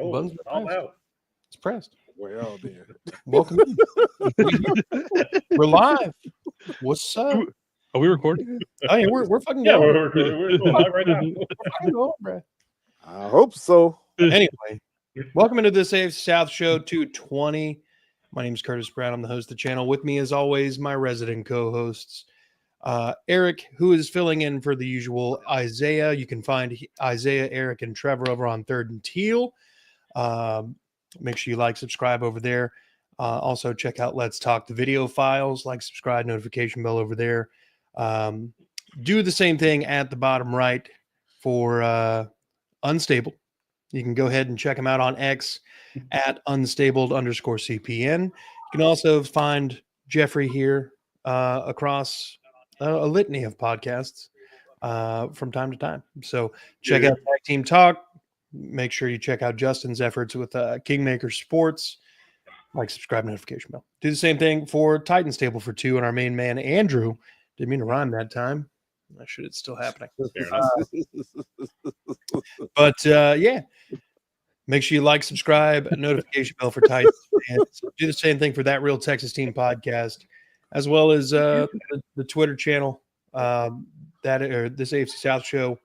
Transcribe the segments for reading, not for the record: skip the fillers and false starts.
Buns all out. It's pressed. Well, then. Welcome in. We're live. What's up? Are we recording? Oh, yeah, we're fucking Yeah, going. we're going live right now. We're fucking going, bro. I hope so. Anyway, welcome into this AFC South Show 220. My name is Curtis Brown. I'm the host of the channel. With me, as always, my resident co-hosts, Eric, who is filling in for the usual Isaiah. You can find Isaiah, Eric, and Trevor over on Third and Teal. Make sure you like, subscribe over there. Also, check out Let's Talk the video files. Like, subscribe, notification bell over there. Do the same thing at the bottom right for Unstable. You can go ahead and check them out on X at unstabled_CPN. You can also find Jeffrey here across a litany of podcasts from time to time. So check out Tag Team Talk. Make sure you check out Justin's efforts with Kingmaker Sports. Like, subscribe, notification bell. Do the same thing for Titan's Table for Two and our main man, Andrew. Didn't mean to rhyme that time. I should. It's still happening. But yeah, make sure you like, subscribe, notification bell for Titans. And do the same thing for That Real Texas Team podcast, as well as the Twitter channel. This AFC South show,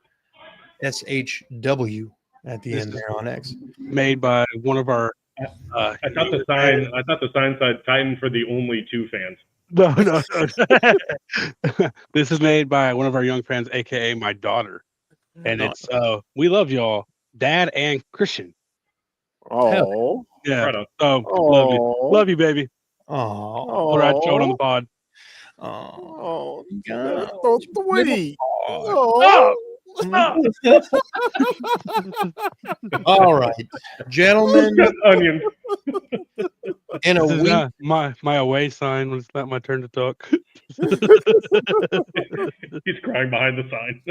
SHW at the end there on X. Made by one of our. I thought the sign said Titan for the only two fans. No. This is made by one of our young fans, aka my daughter, and it's we love y'all, Dad and Christian. Oh, Yeah. Right on. So love you, baby. Oh, All right, show it on the pod. Oh, God. so sweet. Oh. All right, gentlemen. Onions. In a This is week, my away sign when it's not my turn to talk. He's crying behind the sign.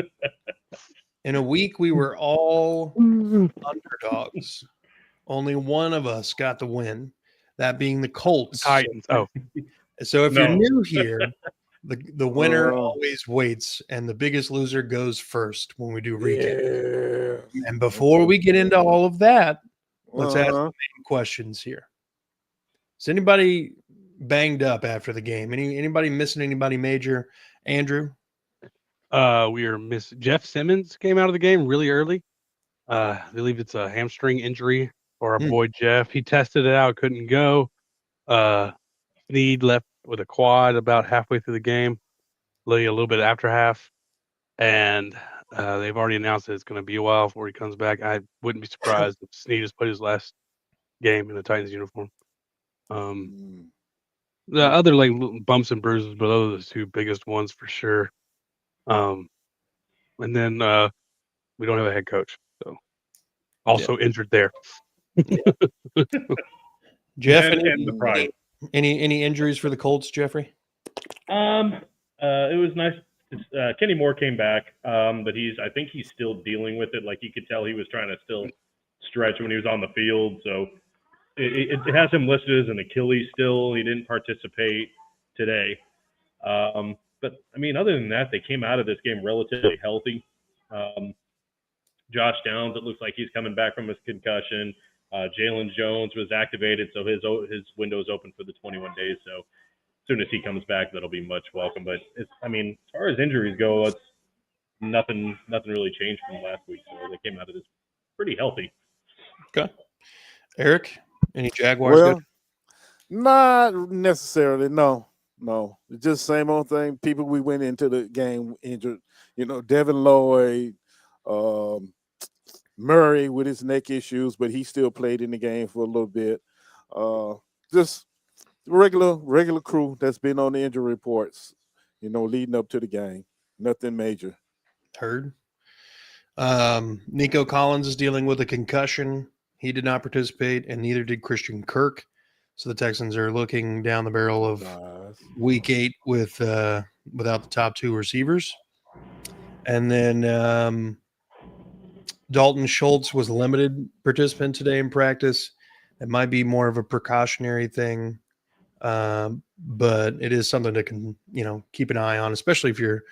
in a week, we were all underdogs. Only one of us got the win, that being the Colts. Titans. Oh, So if you're No. new here, the winner always waits, and the biggest loser goes first when we do recap. Yeah. And before we get into all of that, let's ask the Uh-huh. main questions here. Is anybody banged up after the game? Anybody missing anybody major? Andrew? we are Jeff Simmons came out of the game really early. I believe it's a hamstring injury for our boy Jeff. He tested it out, couldn't go. Snead left with a quad about halfway through the game, a little bit after half, and they've already announced that it's going to be a while before he comes back. I wouldn't be surprised if Snead has played his last game in the Titans uniform. The other like little bumps and bruises, but those are the two biggest ones for sure. And then we don't have a head coach, so also injured there. Jeff, And the pride. any injuries for the Colts, Jeffrey? It was nice. Kenny Moore came back, but I think he's still dealing with it. Like, you could tell he was trying to still stretch when he was on the field. So it has him listed as an Achilles still. He didn't participate today. But I mean, other than that, they came out of this game relatively healthy. Josh Downs, it looks like he's coming back from his concussion. Jalen Jones was activated, so his window is open for the 21 days. So as soon as he comes back, that'll be much welcome. But as far as injuries go, it's nothing really changed from last week. So they came out of this pretty healthy. Okay. Eric, any Jaguars? Well, good? not necessarily. No. It's just same old thing. People we went into the game injured. Devin Lloyd, Murray with his neck issues, but he still played in the game for a little bit. Just regular crew that's been on the injury reports, leading up to the game. Nothing major. Heard. Nico Collins is dealing with a concussion. He did not participate, and neither did Christian Kirk. So the Texans are looking down the barrel of Week 8 without the top two receivers. And then Dalton Schultz was a limited participant today in practice. It might be more of a precautionary thing, but it is something to keep an eye on, especially if you're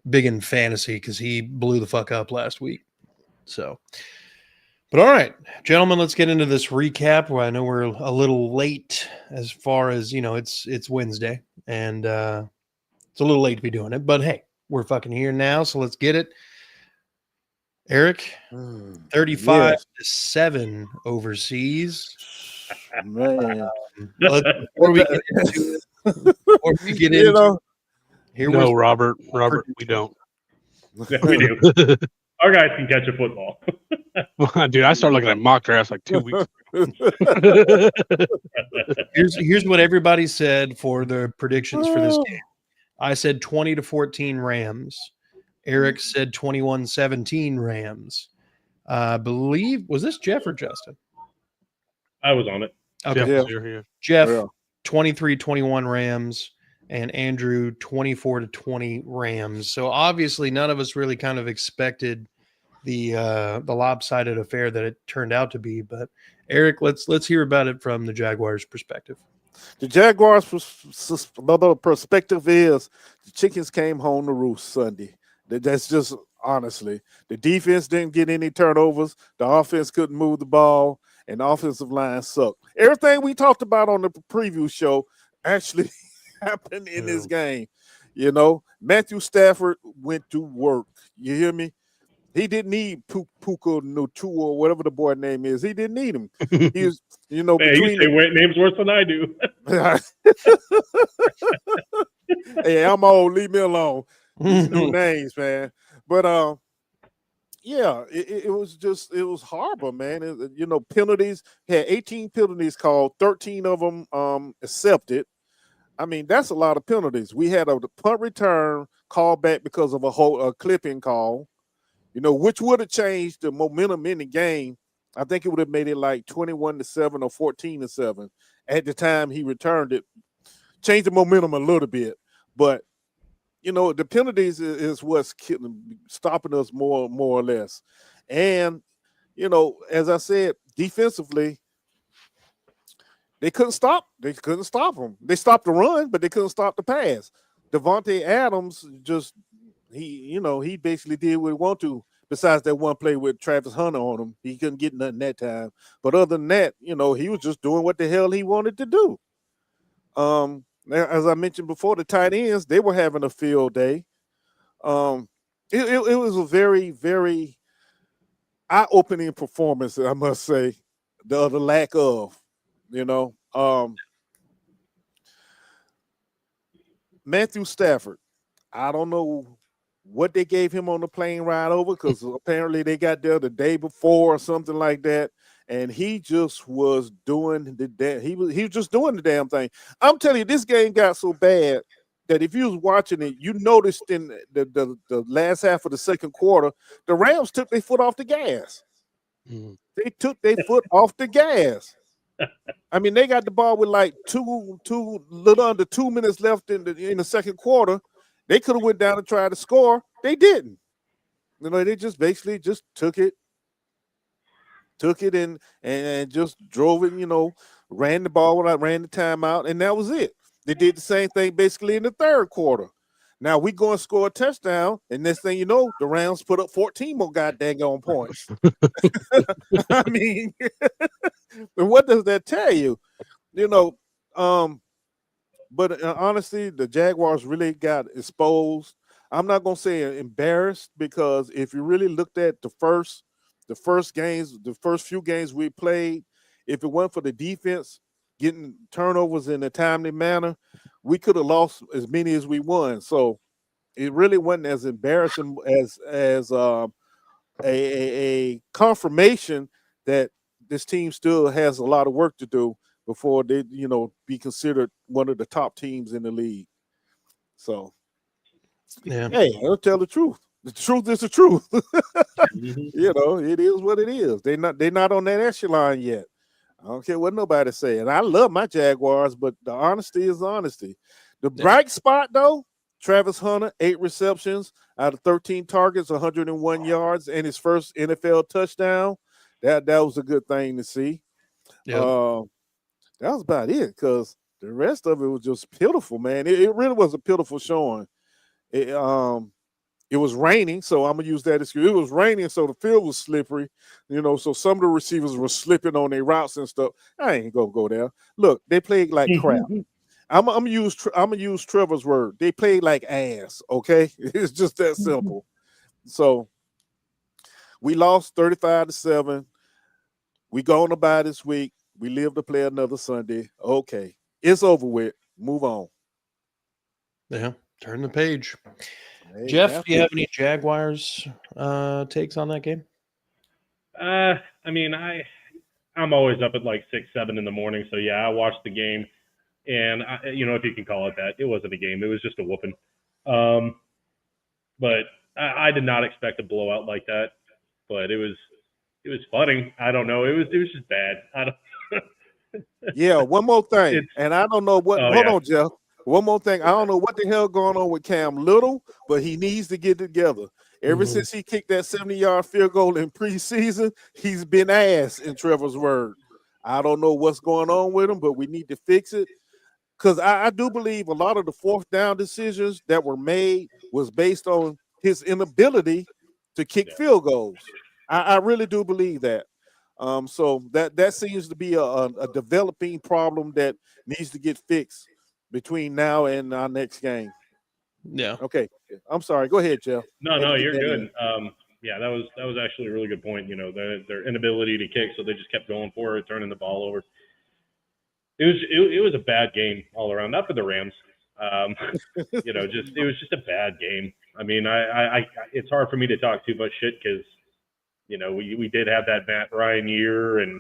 big in fantasy, because he blew the fuck up last week. So But all right, gentlemen, let's get into this recap. Well, I know we're a little late as far as, it's Wednesday, and it's a little late to be doing it, but hey, we're fucking here now, so let's get it. Eric, 35-7 overseas. Man. Before we get into it, here No, was Robert, we don't. Yeah, we do. Our guys can catch a football. Dude, I started looking at mock drafts like 2 weeks ago. here's what everybody said for the predictions for this game. I said 20-14 Rams. Eric said 21-17 Rams. I believe, was this Jeff or Justin? I was on it. Okay. Jeff, 23-21 Rams, and Andrew 24-20 Rams. So obviously none of us really kind of expected the lopsided affair that it turned out to be. But Eric, let's hear about it from the Jaguars' perspective. The Jaguars' perspective is the chickens came home to roost Sunday. That's just honestly. The defense didn't get any turnovers. The offense couldn't move the ball, and the offensive line sucked. Everything we talked about on the preview show actually happened in this game. Matthew Stafford went to work. You hear me? He didn't need Puka Nutua or whatever the boy name is. He didn't need him. He was, Man, you say names worse than I do. Hey, I'm old. Leave me alone. These new names, man. But yeah, it was horrible, man. Penalties. Had 18 penalties called, 13 of them accepted. I mean, that's a lot of penalties. We had a punt return call back because of a clipping call. Which would have changed the momentum in the game. I think it would have made it like 21-7 or 14-7 at the time he returned it. Changed the momentum a little bit, but the penalties is what's stopping us more or less. And as I said, defensively, they couldn't stop. They couldn't stop them. They stopped the run, but they couldn't stop the pass. Devontae Adams just. He basically did what he wanted to. Besides that one play with Travis Hunter on him, he couldn't get nothing that time. But other than that, he was just doing what the hell he wanted to do. As I mentioned before, the tight ends, they were having a field day. It was a very, very eye-opening performance, I must say. The lack of, Matthew Stafford. I don't know what they gave him on the plane ride over, because apparently they got there the day before or something like that, and he just was doing he was just doing the damn thing. I'm telling you, this game got so bad that if you was watching it, you noticed in the last half of the second quarter, the Rams took their foot off the gas. They took their foot off the gas. I mean, they got the ball with like little under 2 minutes left in the second quarter. They could have went down and tried to score. They didn't. They just basically just took it and just drove it, ran the ball without ran the timeout, and that was it. They did the same thing basically in the third quarter. Now we go and score a touchdown, and next thing you know, the Rams put up 14 more goddamn points. I mean, what does that tell you? But honestly, the Jaguars really got exposed. I'm not gonna say embarrassed, because if you really looked at the first few games we played, if it weren't for the defense getting turnovers in a timely manner, we could have lost as many as we won. So it really wasn't as embarrassing as a confirmation that this team still has a lot of work to do before they, be considered one of the top teams in the league. So, yeah. Hey, I'll tell the truth. The truth is the truth. It is what it is. They're not on that echelon yet. I don't care what nobody say. And I love my Jaguars, but the honesty is honesty. The bright spot, though, Travis Hunter, 8 receptions out of 13 targets, 101 yards, and his first NFL touchdown. That was a good thing to see. Yep. That was about it, because the rest of it was just pitiful, man. It really was a pitiful showing. It It was raining, so I'm gonna use that excuse. It was raining, so the field was slippery, so some of the receivers were slipping on their routes and stuff. I ain't gonna go there. Look, they played like crap. I'm gonna use Trevor's word. They played like ass. Okay, it's just that simple. So we lost 35-7. We going to bye this week. We live to play another Sunday. Okay, it's over with. Move on. Yeah, turn the page. Hey, Jeff, do you have any Jaguars takes on that game? I mean, I'm always up at like 6, 7 in the morning. So yeah, I watched the game, and if you can call it that, it wasn't a game. It was just a whooping. But I did not expect a blowout like that. But it was funny. I don't know. It was just bad. I don't. Yeah, one more thing, and I don't know what. Hold on, Jeff. One more thing. I don't know what the hell going on with Cam Little, but he needs to get together. Ever since he kicked that 70-yard field goal in preseason, he's been ass, in Trevor's word. I don't know what's going on with him, but we need to fix it. Because I do believe a lot of the fourth down decisions that were made was based on his inability to kick field goals. I really do believe that. So that seems to be a developing problem that needs to get fixed between now and our next game. Yeah. Okay. I'm sorry. Go ahead, Jeff. No, you're good. Yeah, that was actually a really good point. Their inability to kick, so they just kept going for it, turning the ball over. It was a bad game all around. Not for the Rams. It was just a bad game. I mean, I it's hard for me to talk too much shit because we did have that Matt Ryan year, and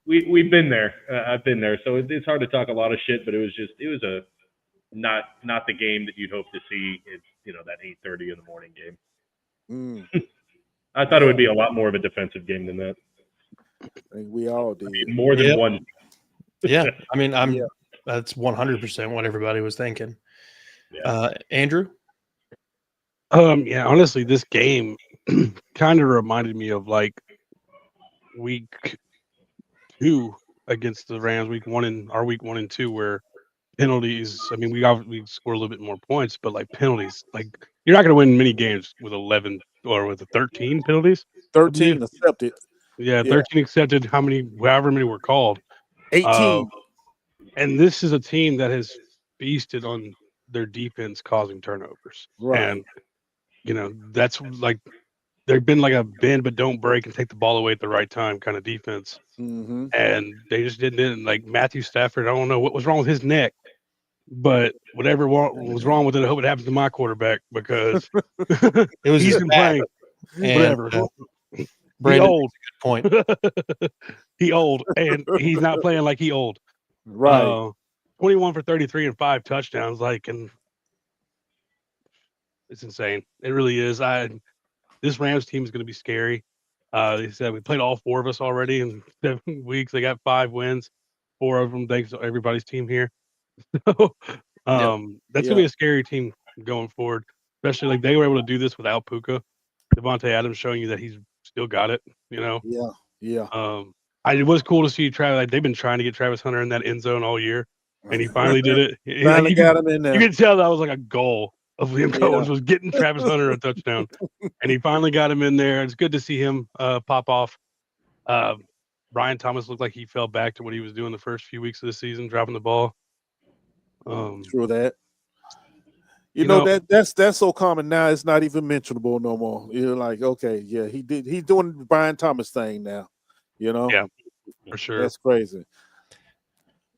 we've been there. I've been there, so it's hard to talk a lot of shit. But it was a not the game that you'd hope to see. It's that 8:30 in the morning game. I thought it would be a lot more of a defensive game than that. I think we all did. More than one. Yeah, I mean, that's 100% what everybody was thinking. Yeah. Andrew? Yeah, honestly, this game kind of reminded me of like week 2 against the Rams, week 1 and 2, where penalties. I mean, we scored a little bit more points, but like penalties, like you're not going to win many games with 11 or with 13 penalties. 13 accepted. Yeah, 13 accepted. However many were called. 18. And this is a team that has feasted on their defense causing turnovers. Right. And that's like they've been like a bend but don't break and take the ball away at the right time kind of defense. Mm-hmm. And they just didn't. Like Matthew Stafford, I don't know what was wrong with his neck, but whatever was wrong with it, I hope it happens to my quarterback because it was he's been playing. Whatever. Brandon, he old. Good point. He old, and he's not playing like he old. Right. 21 for 33 and 5 touchdowns. And it's insane. It really is. This Rams team is going to be scary. They said we played all 4 of us already in 7 weeks. They got 5 wins, 4 of them thanks to everybody's team here. So that's gonna be a scary team going forward, especially like they were able to do this without Puka. Devontae Adams showing you that he's still got it. Yeah. It was cool to see Travis. Like, they've been trying to get Travis Hunter in that end zone all year, and he finally did it. Finally got him in there. You can tell that was like a goal of Liam Cohen's was getting Travis Hunter a touchdown, and he finally got him in there. It's good to see him pop off. Brian Thomas looked like he fell back to what he was doing the first few weeks of the season, dropping the ball. True that. You know that's so common now. It's not even mentionable no more. You're like, okay, yeah, he's doing the Brian Thomas thing now. Yeah, for sure. That's crazy.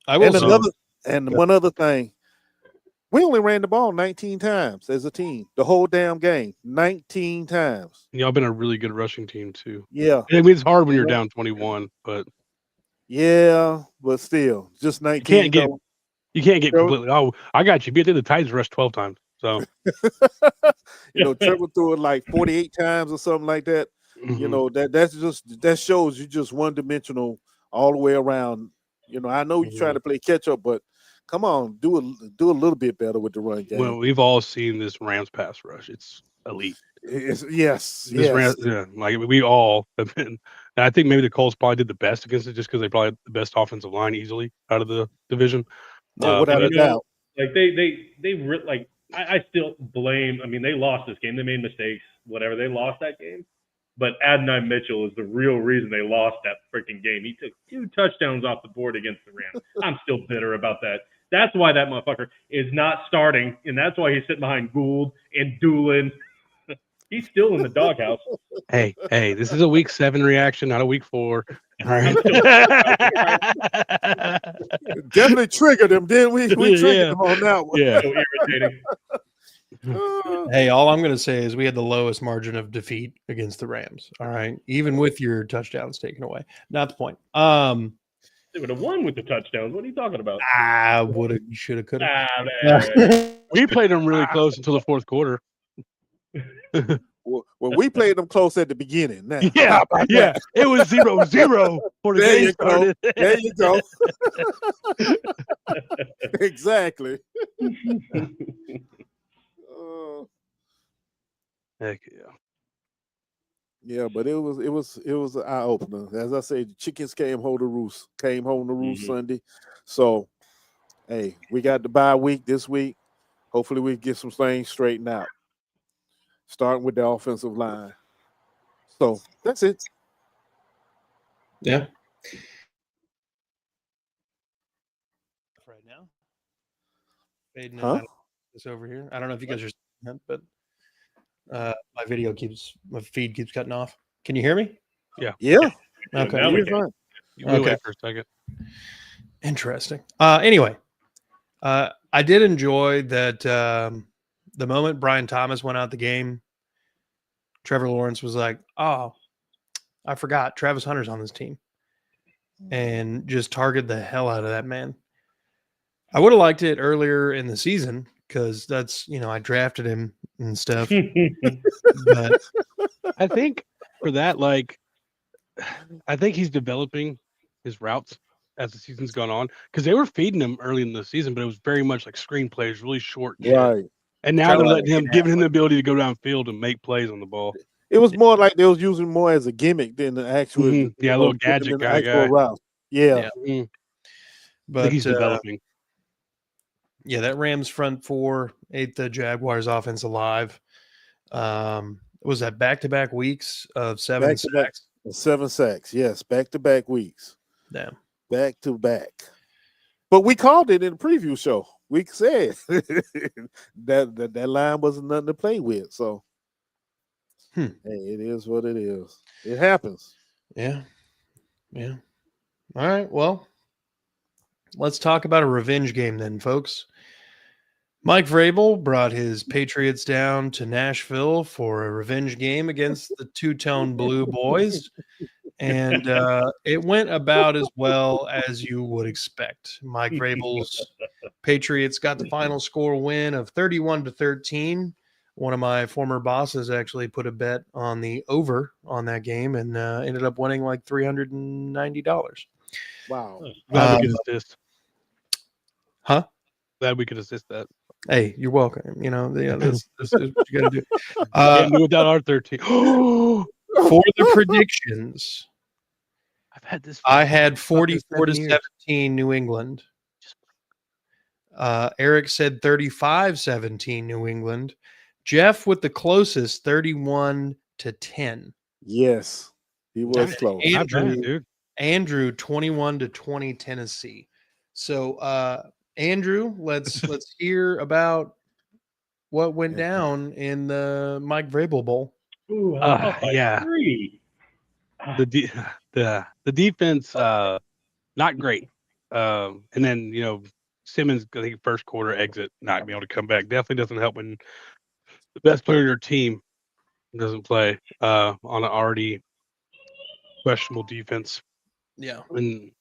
One other thing, we only ran the ball 19 times as a team, the whole damn game, 19 times. Y'all been a really good rushing team too. Yeah, I mean, it's hard when you're down 21, but but still, just 19. You can't get completely. Oh, I got you. The Titans rushed 12 times. So, Trevor threw it like 48 times or something like that. Mm-hmm. That shows you just one dimensional all the way around. I know you're trying to play catch up, but come on, do a little bit better with the run game. Well, we've all seen this Rams pass rush. It's elite. Yes. Rams, like we all have been. And I think maybe the Colts probably did the best against it just because they probably had the best offensive line easily out of the division. Without a doubt. Like they I still blame. I mean, they lost this game. They made mistakes. Whatever. They lost that game. But Adonai Mitchell is the real reason they lost that freaking game. He took 2 touchdowns off the board against the Rams. I'm still bitter about that. That's why that motherfucker is not starting, and that's why he's sitting behind Gould and Doolin. He's still in the doghouse. Hey, this is a week 7 reaction, not a week 4. All right. Definitely triggered him, didn't we? We triggered Yeah. him on that one. Yeah. So irritating. Hey, all I'm going to say is we had the lowest margin of defeat against the Rams. All right, even with your touchdowns taken away. Not the point. They would have won with the touchdowns. What are you talking about? I would have, should have, could have. Man. We played them really close until the 4th quarter. Well, we played them close at the beginning. Now, Yeah, how about yeah. that? It was 0-0 for the There game you go. started. There you go. Exactly. Heck yeah. Yeah, but it was an eye opener. As I say, the chickens came home to roost. Sunday. So, hey, we got the bye week this week. Hopefully, we get some things straightened out. Starting with the offensive line. So that's it. Yeah. Right now, fading in and out of this over here. I don't know if you guys are seeing that, but my feed keeps cutting off. Can you hear me? Yeah. Okay. Now we You're can. fine. You wait Okay. for a second. Interesting. Anyway, I did enjoy that the moment Brian Thomas went out the game, Trevor Lawrence was like, "Oh, I forgot Travis Hunter's on this team," and just targeted the hell out of that man. I would have liked it earlier in the season because that's, I drafted him and stuff. But I think for that, I think he's developing his routes as the season's gone on because they were feeding him early in the season, but it was very much like screenplays, really short. Right. And now they're letting him, giving him the ability to go downfield and make plays on the ball. It was more like they was using more as a gimmick than the actual, Yeah, a little gadget kind of guy. route. Yeah. I but think he's developing. Yeah, that Rams front four ate the Jaguars offense alive. Was that back-to-back weeks of 7 sacks? 7 sacks, yes, back-to-back weeks. Damn. Back-to-back. But we called it in the preview show. We said that line wasn't nothing to play with. So, hey, it is what it is. It happens. Yeah. All right, well, let's talk about a revenge game then, folks. Mike Vrabel brought his Patriots down to Nashville for a revenge game against the two-tone Blue Boys, and it went about as well as you would expect. Mike Vrabel's Patriots got the final score win of 31-13. One of my former bosses actually put a bet on the over on that game and ended up winning like $390. Wow. Glad we could assist. Huh? Glad we could assist that. Hey, you're welcome. This is what you got to do. Can't do without our 13. For the predictions, I've had this. I had 44-17 New England. Eric said 35-17 New England. Jeff with the closest, 31-10. Yes, he was close. Andrew 21-20 Tennessee. So Andrew, let's hear about what went down in the Mike Vrabel Bowl. Ooh, yeah. 3. The defense not great. And then Simmons, I think first quarter exit, not being able to come back. Definitely doesn't help when the best player in your team doesn't play on an already questionable defense. Yeah. And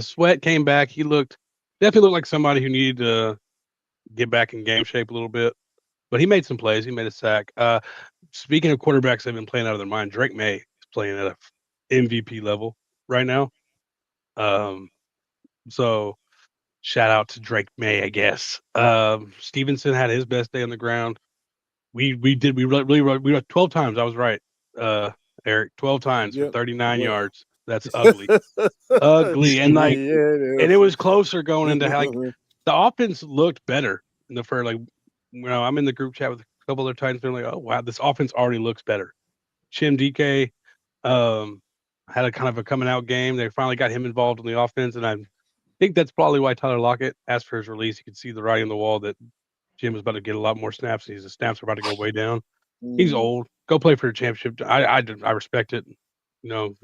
Sweat came back. He definitely looked like somebody who needed to get back in game shape a little bit. But he made some plays. He made a sack. Speaking of quarterbacks that have been playing out of their mind, Drake May is playing at an MVP level right now. So shout out to Drake May, I guess. Stevenson had his best day on the ground. We were 12 times. I was right, Eric. 12 times for 39 yards. That's ugly. Ugly. And and it was closer going into the offense looked better in the first I'm in the group chat with a couple other Titans. They're like, oh wow, this offense already looks better. Chim DK had a kind of a coming out game. They finally got him involved in the offense, and I think that's probably why Tyler Lockett asked for his release. You could see the writing on the wall that Jim was about to get a lot more snaps. The snaps are about to go way down. He's old. Go play for a championship. I respect it. Go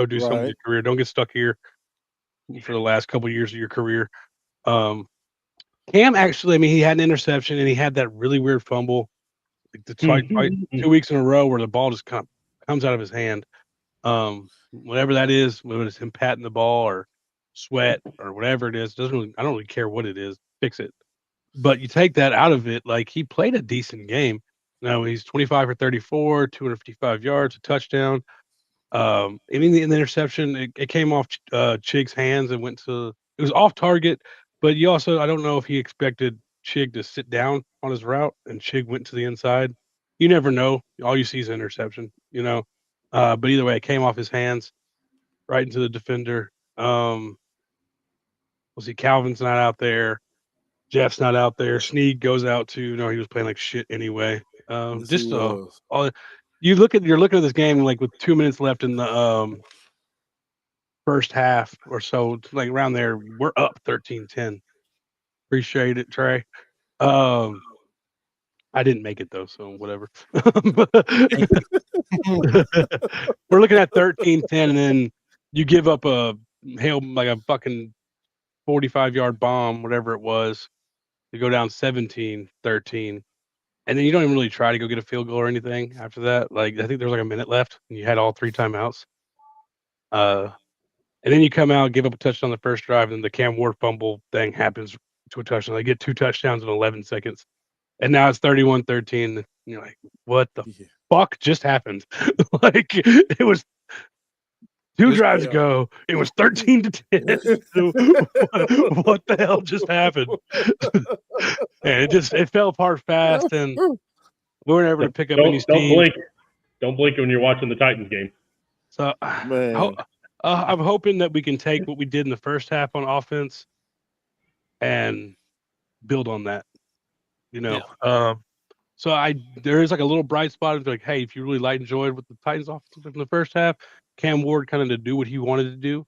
do something with your career. Don't get stuck here for the last couple of years of your career. Cam actually, he had an interception and he had that really weird fumble, like the 2 weeks in a row where the ball just comes out of his hand. Whatever that is, whether it's him patting the ball or sweat or whatever it is, I don't really care what it is. Fix it. But you take that out of it, like he played a decent game. He's 25 for 34, 255 yards, a touchdown. In the interception, it came off Chig's hands and went to. It was off target, but I don't know if he expected Chig to sit down on his route and Chig went to the inside. You never know. All you see is an interception, But either way, it came off his hands right into the defender. We'll see Calvin's not out there. Jeff's not out there. Snead goes out too. No, he was playing like shit anyway. You're looking at this game like with 2 minutes left in the first half or so, like around there. We're up 13-10. Appreciate it, Trey. I didn't make it though, so whatever. We're looking at 13-10, and then you give up a fucking 45-yard bomb, whatever it was. You go down 17-13, and then you don't even really try to go get a field goal or anything after that. Like I think there was like a minute left, and you had all 3 timeouts. And then you come out, give up a touchdown on the first drive, and the Cam Ward fumble thing happens to a touchdown. They get 2 touchdowns in 11 seconds, and now it's 31-13. And you're like, what the fuck just happened? Like it was 2 drives ago. It was 13-10. What the hell just happened? And it fell apart fast, and we weren't able to pick up any steam. Don't blink when you're watching the Titans game. So I'm hoping that we can take what we did in the first half on offense and build on that. So there is like a little bright spot of like, hey, if you really enjoyed what the Titans offense in the first half, Cam Ward kind of to do what he wanted to do,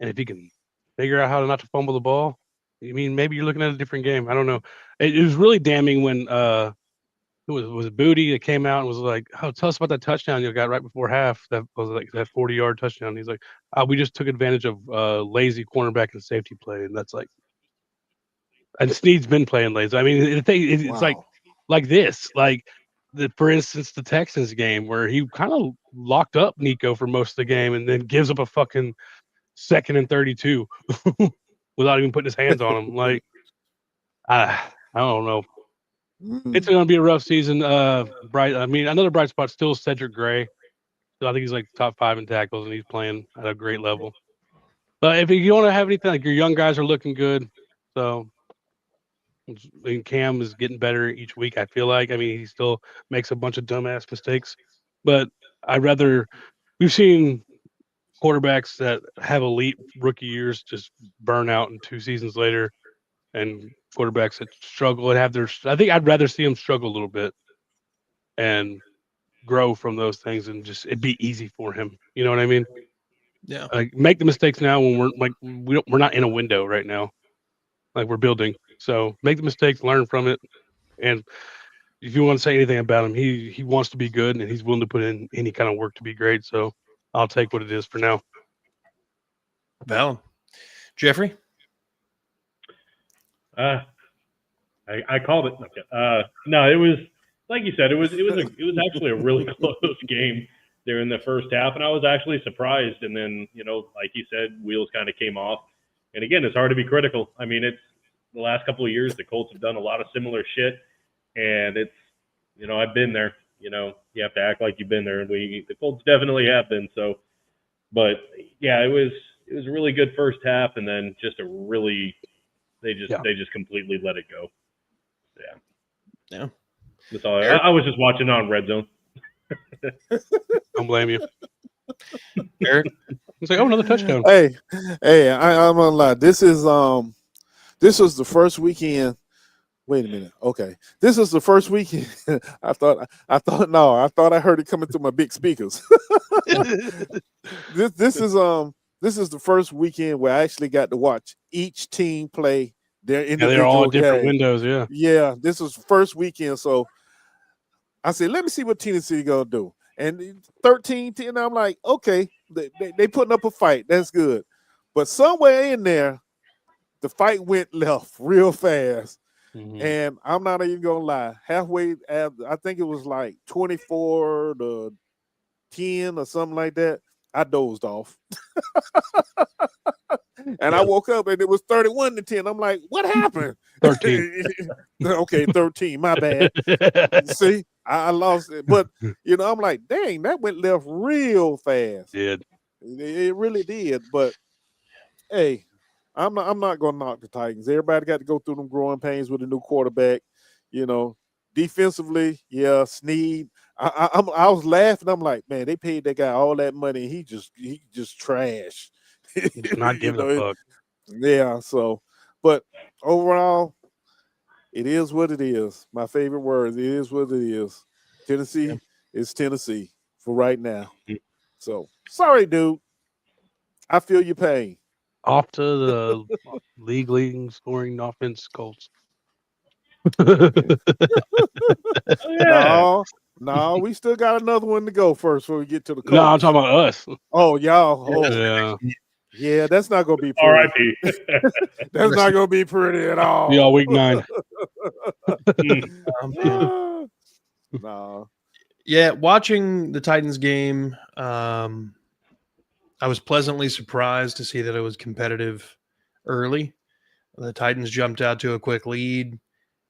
and if he can figure out how not to fumble the ball, maybe you're looking at a different game. I don't know. It was really damning when was it Booty that came out and was like, "Oh, tell us about that touchdown you got right before half. That was like that 40-yard touchdown." And he's like, "We just took advantage of lazy cornerback and safety play," and that's like, and Snead's been playing lazy. It's like this, for instance, the Texans game where he kind of locked up Nico for most of the game and then gives up a fucking 2nd and 32 without even putting his hands on him. Like, I don't know. It's going to be a rough season. Another bright spot still is Cedric Gray. So I think he's like top 5 in tackles, and he's playing at a great level. But if you want to have anything, like your young guys are looking good. So Cam is getting better each week, I feel like. He still makes a bunch of dumbass mistakes. But we've seen quarterbacks that have elite rookie years just burn out in 2 seasons later, and quarterbacks that struggle and I think I'd rather see them struggle a little bit and grow from those things, and just it'd be easy for him. You know what I mean? Yeah. Like make the mistakes now when we're not in a window right now. Like we're building. So make the mistakes, learn from it, and if you want to say anything about him, he wants to be good and he's willing to put in any kind of work to be great. So I'll take what it is for now. Val, Jeffrey. I called it. No, it was like you said. It was actually a really close game there in the first half, and I was actually surprised. And then like you said, wheels kind of came off. And again, it's hard to be critical. It's the last couple of years the Colts have done a lot of similar shit, and it's I've been there. You have to act like you've been there, and the Colts definitely have been. So, but yeah, it was a really good first half, and then just they just completely let it go. Yeah. That's all. I was just watching on Red Zone. Don't blame you. Eric, it's like, another touchdown. Hey, I'm gonna lie. This was the first weekend Wait a minute. Okay, this is the first weekend. I thought I heard it coming through my big speakers. This is the first weekend where I actually got to watch each team play their Yeah, they're all individual different game. windows. Yeah. Yeah, this was the first weekend, so I said, let me see what Tennessee gonna do. And 13-10, I'm like, okay, they putting up a fight. That's good. But somewhere in there, the fight went left real fast. Mhm. And I'm not even gonna lie. Halfway, I think it was like 24-10 or something like that. I dozed off, and I woke up and it was 31-10. I'm like, what happened? 13. Okay, 13. My bad. See, I lost it, but I'm like, dang, that went left real fast. Did. It really did. But hey, I'm not gonna knock the Titans. Everybody got to go through them growing pains with a new quarterback. Defensively, yeah, Snead. I was laughing. I'm like, man, they paid that guy all that money. And he just trash. Just not giving a fuck. Yeah. So, but overall, it is what it is. My favorite words. It is what it is. Tennessee is Tennessee for right now. So sorry, dude. I feel your pain. Off to the league scoring offense Colts. Yeah. No, we still got another one to go first before we get to the Colts. No, I'm talking about us. Oh, y'all. Yeah. Yeah, that's not gonna be pretty. R.I.P. That's not gonna be pretty at all. Yeah, week 9. No. Yeah, watching the Titans game, I was pleasantly surprised to see that it was competitive early. The Titans jumped out to a quick lead,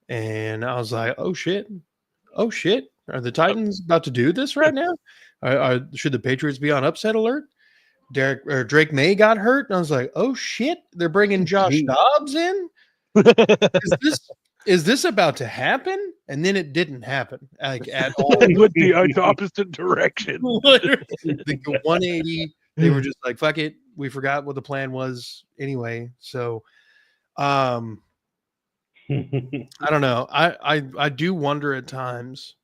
and I was like, "Oh shit! Oh shit! Are the Titans about to do this right now? Should the Patriots be on upset alert?" Drake May got hurt, and I was like, "Oh shit! They're bringing Josh Dobbs in. Is this about to happen?" And then it didn't happen, like at all. It went the opposite direction. The 180. They were just like, "Fuck it." We forgot what the plan was anyway. So, I don't know. I do wonder at times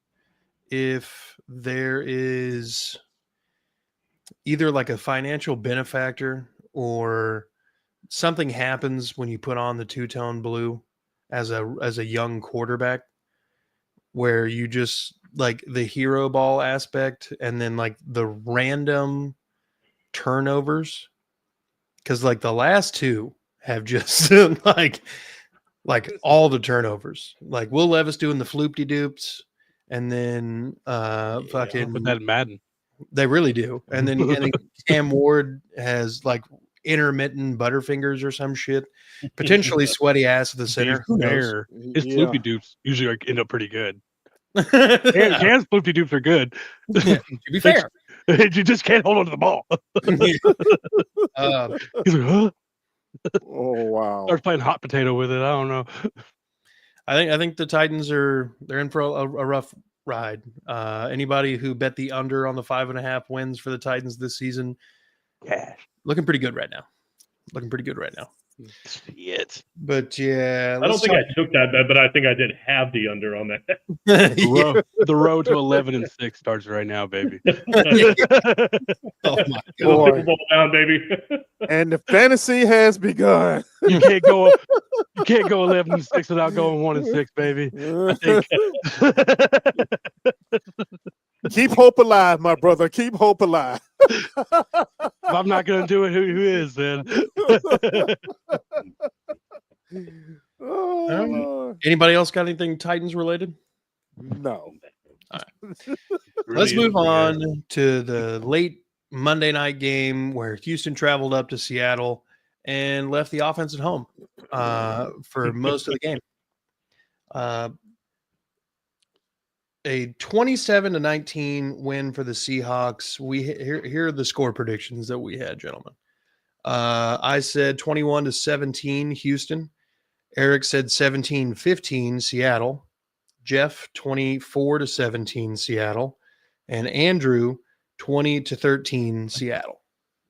if there is either like a financial benefactor or something happens when you put on the two-tone blue as a young quarterback, where you just like the hero ball aspect and then like the random turnovers, because like the last two have just like all the turnovers, like Will Levis doing the floopty dupes, and then fucking Put that in Madden. they really do, and then Cam Ward has like intermittent butterfingers or some shit, potentially sweaty ass at the center. Who knows? His floopy dupes usually end up pretty good. Cam's floopy dupes are good. Yeah, to be fair, you just can't hold on to the ball. He's like, huh? Oh wow! Starts playing hot potato with it. I don't know. I think the Titans they're in for a rough ride. Anybody who bet the under on the 5.5 wins for the Titans this season, Cash. looking pretty good right now. Looking pretty good right now. Shit. But yeah, I don't think I took that bet, but I think I did have the under on that. The road to 11-6 starts right now, baby. Oh my Boy. Super Bowl down, baby. And the fantasy has begun. You can't go 11-6 without going 1-6, baby. I think. Keep hope alive, my brother. Keep hope alive. If I'm not gonna do it, who is then? Oh, Anybody else got anything Titans related? no. Let's move on to the late Monday night game where Houston traveled up to Seattle and left the offense at home for most of the game. A 27-19 win for the Seahawks. Here are the score predictions that we had, gentlemen. I said 21-17 Houston. Eric said 17-15 Seattle. Jeff 24-17 Seattle, and Andrew 20-13 Seattle.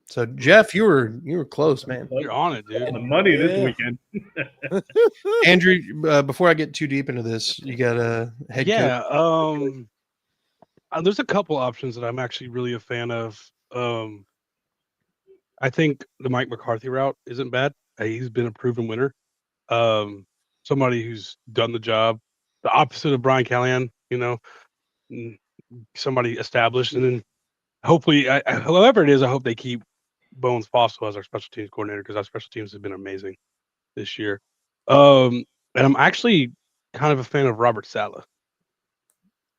So Jeff, you were close, man. You're on it, dude. On the money this Yeah. weekend. Andrew, before I get too deep into this, you got a head coach. Yeah. There's a couple options that I'm actually really a fan of. I think the Mike McCarthy route isn't bad. He's been a proven winner. Somebody who's done the job, the opposite of Brian Callahan, somebody established, and then hopefully, however it is, I hope they keep Bones Fossil as our special teams coordinator because our special teams have been amazing this year. And I'm actually kind of a fan of Robert Saleh.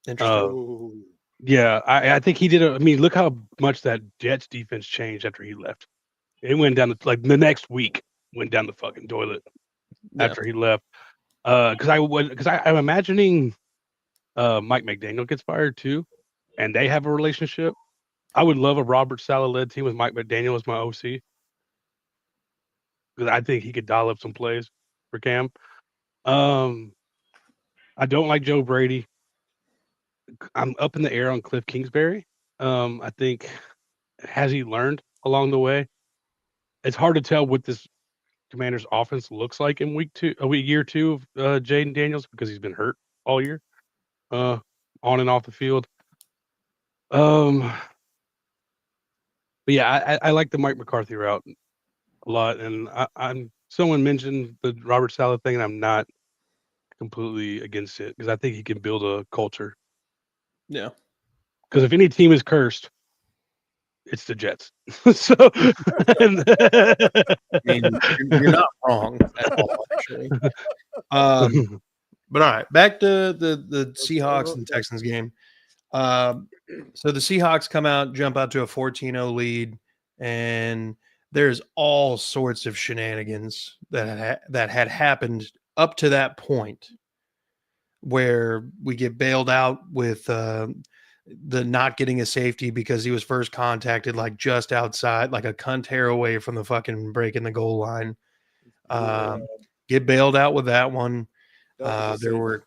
Interesting. Yeah, I think he did. I mean, look how much that Jets defense changed after he left. It went down like the next week went down the fucking toilet after he left. Because I'm imagining Mike McDaniel gets fired too, and they have a relationship. I would love a Robert Saleh led team with Mike McDaniel as my OC because I think he could dial up some plays for Cam. I don't like Joe Brady. I'm up in the air on Cliff Kingsbury. I think has he learned along the way? It's hard to tell what this Commanders offense looks like in year two of Jaden Daniels because he's been hurt all year, on and off the field. But yeah, I like the Mike McCarthy route a lot, and I'm someone mentioned the Robert Saleh thing, and I'm not completely against it because I think he can build a culture. Yeah. Because if any team is cursed, it's the Jets. So, I mean, you're not wrong at all, actually. But all right, back to the Seahawks and Texans game. So the Seahawks jump out to a 14-0 lead, and there's all sorts of shenanigans that had happened up to that point, where we get bailed out with the not getting a safety because he was first contacted like just outside, like a cunt hair away from the fucking breaking the goal line. Get bailed out with that one. Definitely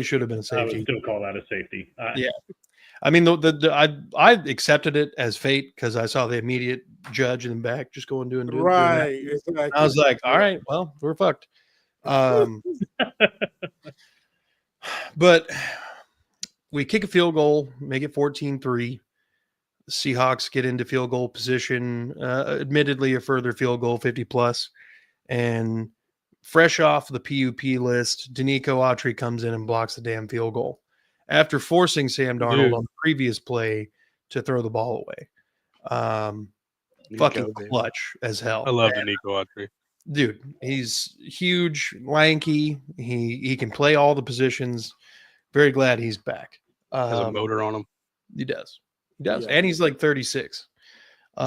should have been a I would safety. still call that a safety. Yeah. I mean, I accepted it as fate because I saw the immediate judge in the back just going doing Right. Exactly. I was like, all right, well, we're fucked. But we kick a field goal, make it 14-3. Seahawks get into field goal position, admittedly a further field goal, 50 plus. And fresh off the PUP list, Danico Autry comes in and blocks the damn field goal after forcing Sam Darnold on the previous play to throw the ball away. Fucking clutch as hell. I love Danico Autry. Dude, he's huge, lanky. He can play all the positions. Very glad he's back. Has a motor on him. He does. Yeah. And he's like 36. We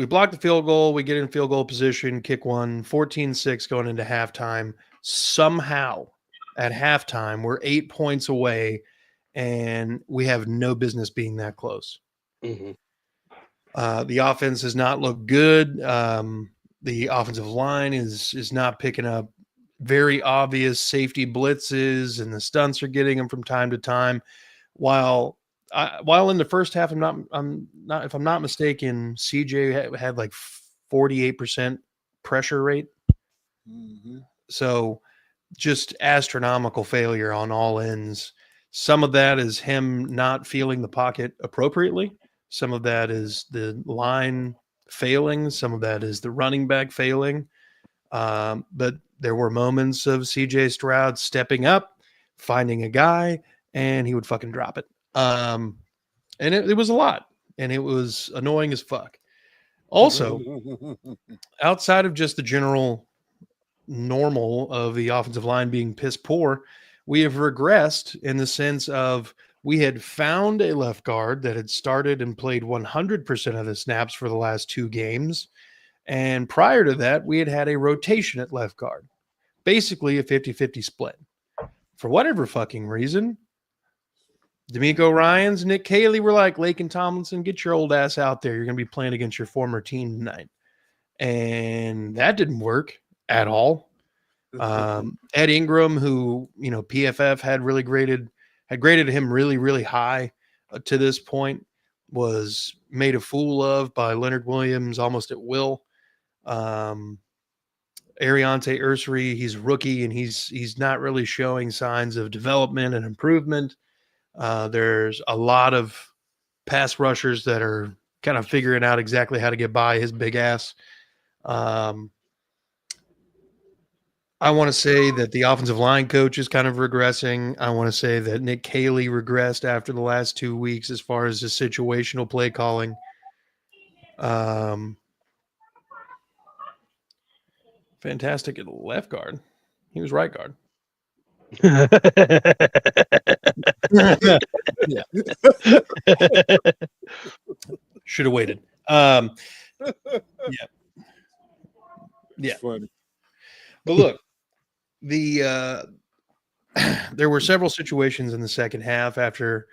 block the field goal. We get in field goal position, kick one, 14-6 going into halftime. Somehow at halftime, we're 8 points away, and we have no business being that close. Mm-hmm. The offense does not look good. The offensive line is not picking up very obvious safety blitzes, and the stunts are getting them from time to time. While in the first half, if I'm not mistaken, CJ had like 48% pressure rate. Mm-hmm. So just astronomical failure on all ends. Some of that is him not feeling the pocket appropriately. Some of that is the line failing. Some of that is the running back failing. But there were moments of CJ Stroud stepping up, finding a guy, and he would fucking drop it. And it was a lot, and it was annoying as fuck. Also, outside of just the general normal of the offensive line being piss poor, we have regressed in the sense of we had found a left guard that had started and played 100% of the snaps for the last 2 games. And prior to that, we had a rotation at left guard, basically a 50-50 split. For whatever fucking reason, D'Amico Ryans, Nick Caley were like, Laken Tomlinson, get your old ass out there. You're going to be playing against your former team tonight. And that didn't work at all. Ed Ingram, who, PFF had graded him really, really high, to this point was made a fool of by Leonard Williams almost at will. Ariante Ursary, he's a rookie and he's not really showing signs of development and improvement. There's a lot of pass rushers that are kind of figuring out exactly how to get by his big ass. I want to say that the offensive line coach is kind of regressing. I want to say that Nick Caley regressed after the last 2 weeks as far as the situational play calling. Fantastic at left guard. He was right guard. Yeah. Should have waited. Yeah. It's funny. But look, there were several situations in the second half after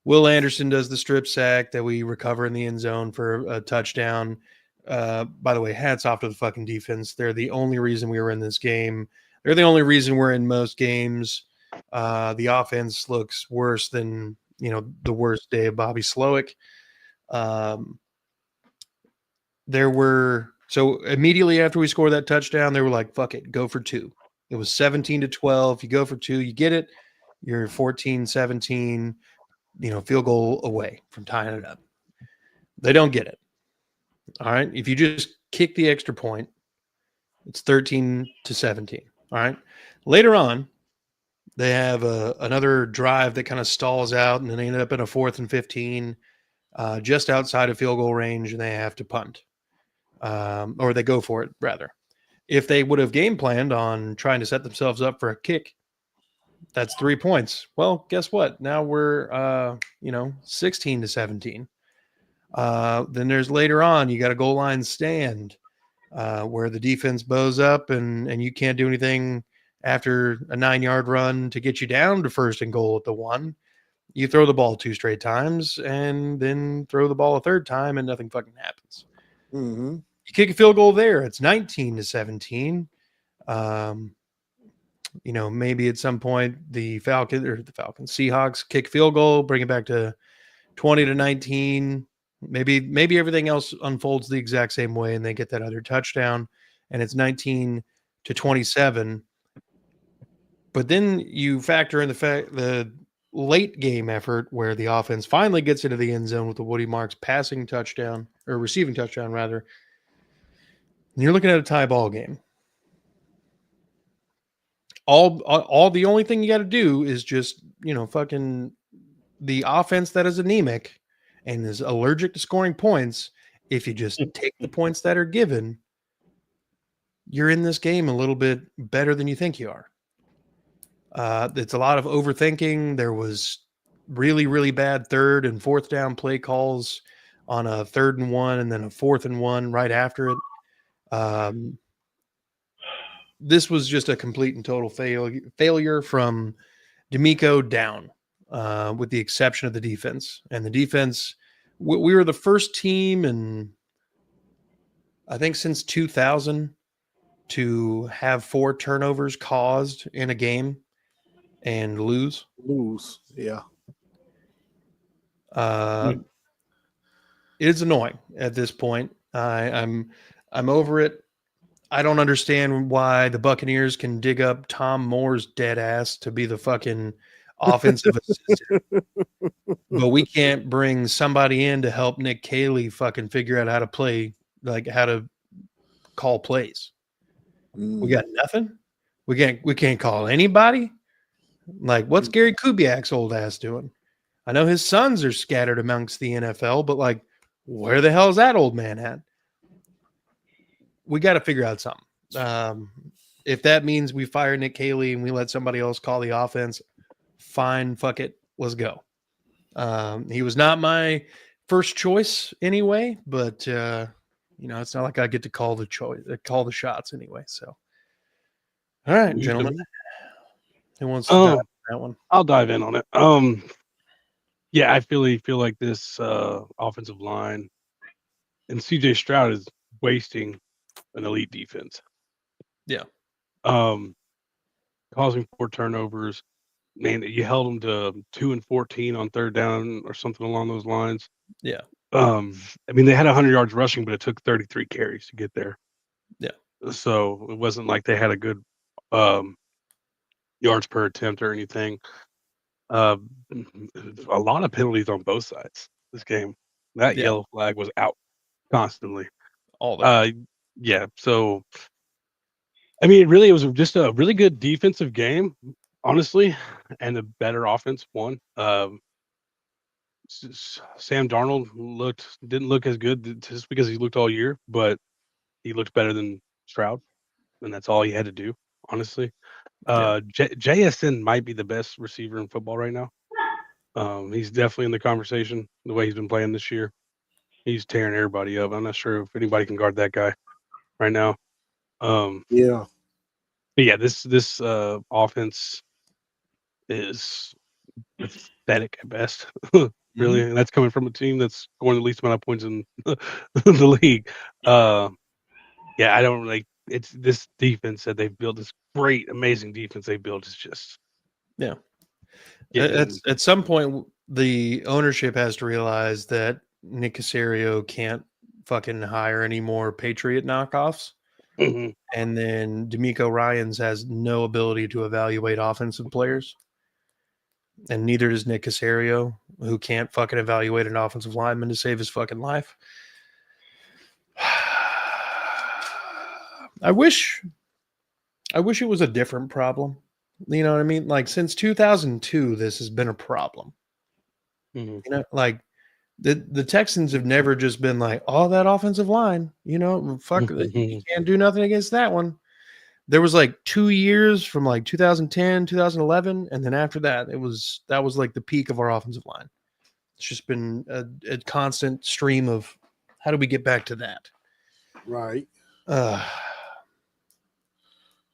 Will Anderson does the strip sack that we recover in the end zone for a touchdown. By the way, hats off to the fucking defense. They're the only reason we were in this game. They're the only reason we're in most games. The offense looks worse than, the worst day of Bobby Slowick. So immediately after we scored that touchdown, they were like, fuck it, go for 2. It was 17-12. You go for 2, you get it. You're 14-17, field goal away from tying it up. They don't get it. All right. If you just kick the extra point, it's 13-17. All right. Later on, they have another drive that kind of stalls out, and then they end up in a 4th and 15, just outside of field goal range, and they have to punt. Or they go for it, rather. If they would have game planned on trying to set themselves up for a kick, that's 3 points. Well, guess what? Now we're 16-17. Then there's later on, you got a goal line stand where the defense bows up and you can't do anything after a 9-yard run to get you down to 1st and goal at the 1. You throw the ball 2 straight times and then throw the ball a 3rd time and nothing fucking happens. Mm-hmm. You kick a field goal there. It's 19-17. Maybe at some point the Seahawks kick field goal, bring it back to 20-19. Maybe everything else unfolds the exact same way and they get that other touchdown and it's 19-27. But then you factor in the late game effort where the offense finally gets into the end zone with the Woody Marks receiving touchdown rather. And you're looking at a tie ball game. All the only thing you got to do is just, fucking the offense that is anemic and is allergic to scoring points. If you just take the points that are given, you're in this game a little bit better than you think you are. It's a lot of overthinking. There was really, really bad 3rd and 4th down play calls on a 3rd and 1 and then a 4th and 1 right after it. This was just a complete and total failure from D'Amico down, with the exception of the defense. And the defense, we were the first team in, I think, since 2000 to have 4 turnovers caused in a game and lose. Yeah. It is annoying at this point. I'm over it. I don't understand why the Buccaneers can dig up Tom Moore's dead ass to be the fucking offensive assistant, but we can't bring somebody in to help Nick Caley fucking figure out how to play, like how to call plays. We got nothing. We can't call anybody. Like, what's Gary Kubiak's old ass doing? I know his sons are scattered amongst the NFL, but like, where the hell is that old man at? We got to figure out something. If that means we fire Nick Caley and we let somebody else call the offense, fine, fuck it, let's go. He was not my first choice anyway, but it's not like I get to call the shots anyway. So, all right, gentlemen, who wants to dive into that one? I'll dive in on it. Yeah, I feel like this offensive line and CJ Stroud is wasting an elite defense. Yeah. Causing 4 turnovers. man, you held them to 2 and 14 on third down or something along those lines. Yeah. I mean, they had 100 yards rushing, but it took 33 carries to get there. Yeah. So it wasn't like they had a good yards per attempt or anything. A lot of penalties on both sides this game. That Yeah. yellow flag was out constantly. All the time. Yeah. So, I mean, it was just a really good defensive game, honestly, and a better offense won. Sam Darnold didn't look as good just because he looked all year, but he looked better than Stroud, and that's all he had to do, honestly. JSN might be the best receiver in football right now. He's definitely in the conversation the way he's been playing this year. He's tearing everybody up. I'm not sure if anybody can guard that guy right now. Yeah. But yeah, this offense is pathetic at best, really, and that's coming from a team that's scoring the least amount of points in the league. Yeah, I don't really. It's this defense that they've built, this great, amazing defense they built is just At some point, the ownership has to realize that Nick Caserio can't fucking hire any more Patriot knockoffs. Mhm. And then D'Amico Ryans has no ability to evaluate offensive players. And neither does Nick Caserio, who can't fucking evaluate an offensive lineman to save his fucking life. I wish it was a different problem. You know what I mean? Like since 2002, this has been a problem. Mhm. You know, like the Texans have never just been like, oh, that offensive line, you know, fuck, you can't do nothing against that one. There was like 2 years from like 2010, 2011, and then after that, that was like the peak of our offensive line. It's just been a constant stream of how do we get back to that? Right.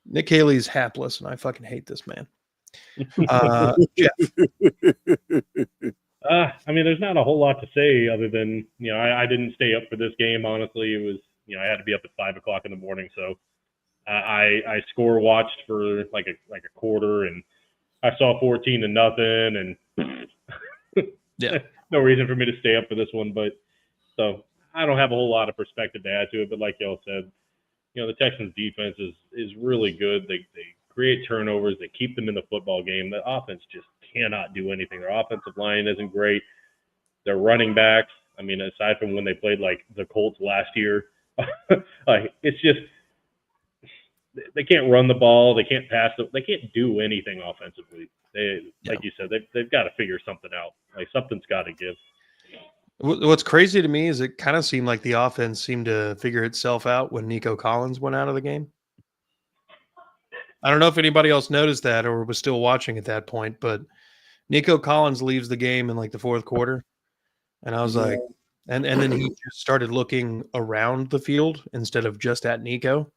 Nick Haley's hapless, and I fucking hate this man. Jeff. I mean, there's not a whole lot to say other than, you know, I didn't stay up for this game. Honestly, it was, you know, I had to be up at 5 o'clock in the morning, so I score watched for like a quarter, and I saw 14-0, and Yeah, no reason for me to stay up for this one. But so I don't have a whole lot of perspective to add to it. But like y'all said, you know, the Texans defense is really good. They create turnovers. They keep them in the football game. The offense just cannot do anything. Their offensive line isn't great. Their running backs, I mean, aside from when they played like the Colts last year, like it's just they can't run the ball. They can't pass it. They can't do anything offensively. Like you said, they've got to figure something out. Like something's got to give. What's crazy to me is it kind of seemed like the offense seemed to figure itself out when Nico Collins went out of the game. I don't know if anybody else noticed that or was still watching at that point, but Nico Collins leaves the game in like the fourth quarter. And I was like, and then he just started looking around the field instead of just at Nico.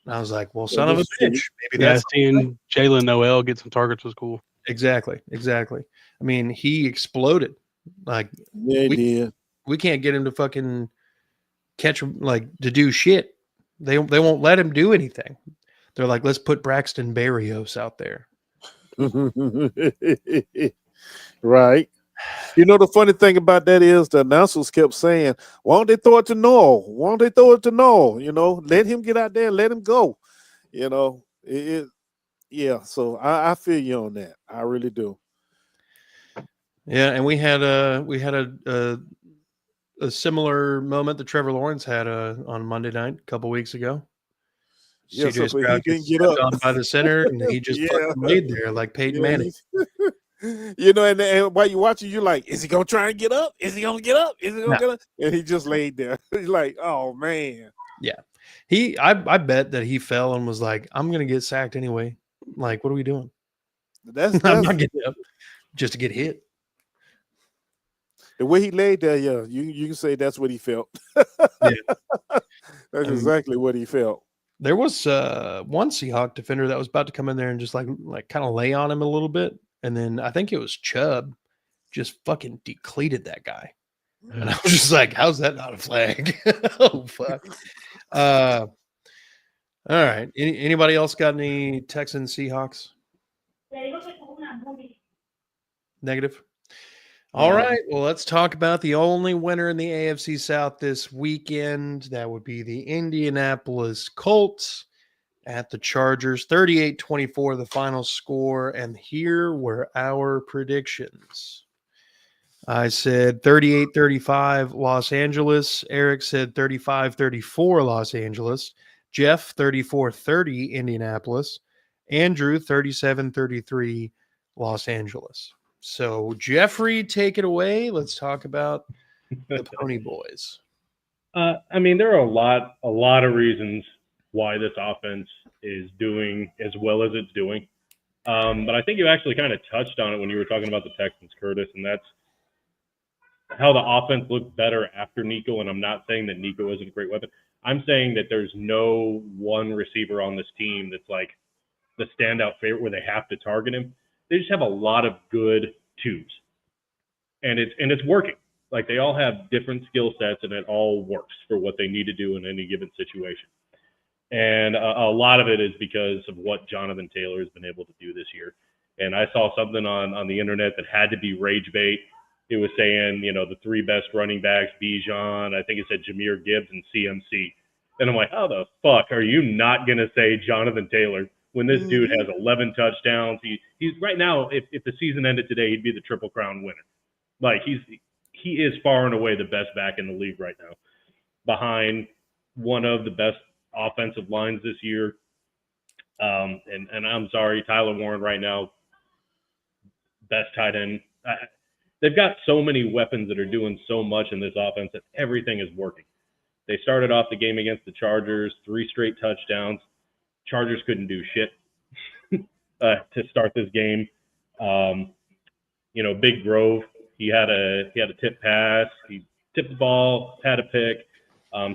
And I was like, well, son of a bitch. Maybe that's seeing Jalen Noel get some targets was cool. Exactly. I mean, he exploded. Like, we can't get him to fucking catch him, like, to do shit. They won't let him do anything. They're like, let's put Braxton Berrios out there. Right. You know, the funny thing about that is the announcers kept saying, why don't they throw it to Noel? Why don't they throw it to Noel? You know, let him get out there and let him go. You know, yeah. So I feel you on that. I really do. Yeah, and we had a similar moment that Trevor Lawrence had on Monday night a couple weeks ago. Yeah, CJ so he didn't get up by the center, and he just fucking laid there like Peyton Manning. You know, and while you're watching, you're like, is he gonna try and get up? Is he gonna get up? Is he gonna get up? And he just laid there. He's like, oh man. Yeah. I bet that he fell and was like, I'm gonna get sacked anyway. Like, what are we doing? That's I'm not getting up just to get hit. The way he laid there, yeah, you can say that's what he felt. That's exactly what he felt. There was one Seahawk defender that was about to come in there and just like kind of lay on him a little bit. And then I think it was Chubb just fucking decleated that guy. And I was just like, how's that not a flag? Oh, fuck. All right. Anybody else got any Texans Seahawks? Negative. All right. Well, let's talk about the only winner in the AFC South this weekend. That would be the Indianapolis Colts at the Chargers. 38-24, the final score. And here were our predictions. I said 38-35 Los Angeles. Eric said 35-34 Los Angeles. Jeff 34-30 Indianapolis. Andrew 37-33 Los Angeles. So Jeffrey, take it away. Let's talk about the Pony Boys. I mean, there are a lot of reasons why this offense is doing as well as it's doing. But I think you actually kind of touched on it when you were talking about the Texans, Curtis, and that's how the offense looked better after Nico. And I'm not saying that Nico isn't a great weapon. I'm saying that there's no one receiver on this team that's like the standout favorite where they have to target him. They just have a lot of good twos, and it's working. Like they all have different skill sets, and it all works for what they need to do in any given situation. And a lot of it is because of what Jonathan Taylor has been able to do this year. And I saw something on the internet that had to be rage bait. It was saying, the three best running backs, Bijan, I think it said Jahmyr Gibbs and CMC. And I'm like, how the fuck are you not going to say Jonathan Taylor when this dude has 11 touchdowns? He's right now, if the season ended today, he'd be the Triple Crown winner. Like he is far and away the best back in the league right now, behind one of the best offensive lines this year. And I'm sorry, Tyler Warren right now, best tight end. They've got so many weapons that are doing so much in this offense that everything is working. They started off the game against the Chargers, 3 straight touchdowns. Chargers couldn't do shit to start this game. Big Grove, he had a tip pass. He tipped the ball, had a pick.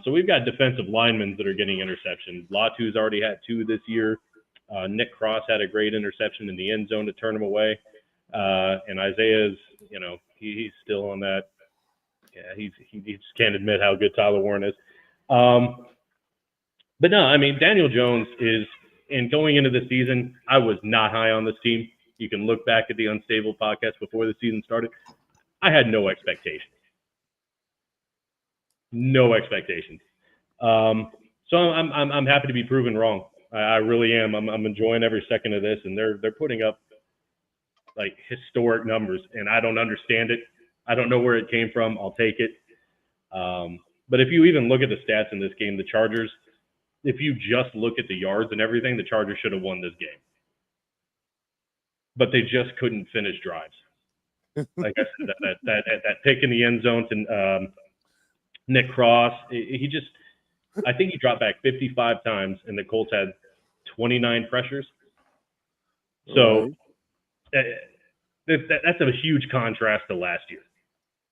So we've got defensive linemen that are getting interceptions. Latu's already had 2 this year. Nick Cross had a great interception in the end zone to turn him away. And Isaiah's, he's still on that. Yeah, he just can't admit how good Tyler Warren is. But no, I mean, Daniel Jones is, and going into the season, I was not high on this team. You can look back at the Unstable podcast before the season started. I had no expectations. No expectations. So I'm happy to be proven wrong. I really am. I'm enjoying every second of this, and they're putting up like historic numbers, and I don't understand it. I don't know where it came from. I'll take it. But if you even look at the stats in this game, the Chargers, if you just look at the yards and everything, the Chargers should have won this game. But they just couldn't finish drives. Like I said, that pick in the end zone to Nick Cross, I think he dropped back 55 times, and the Colts had 29 pressures. So that's a huge contrast to last year.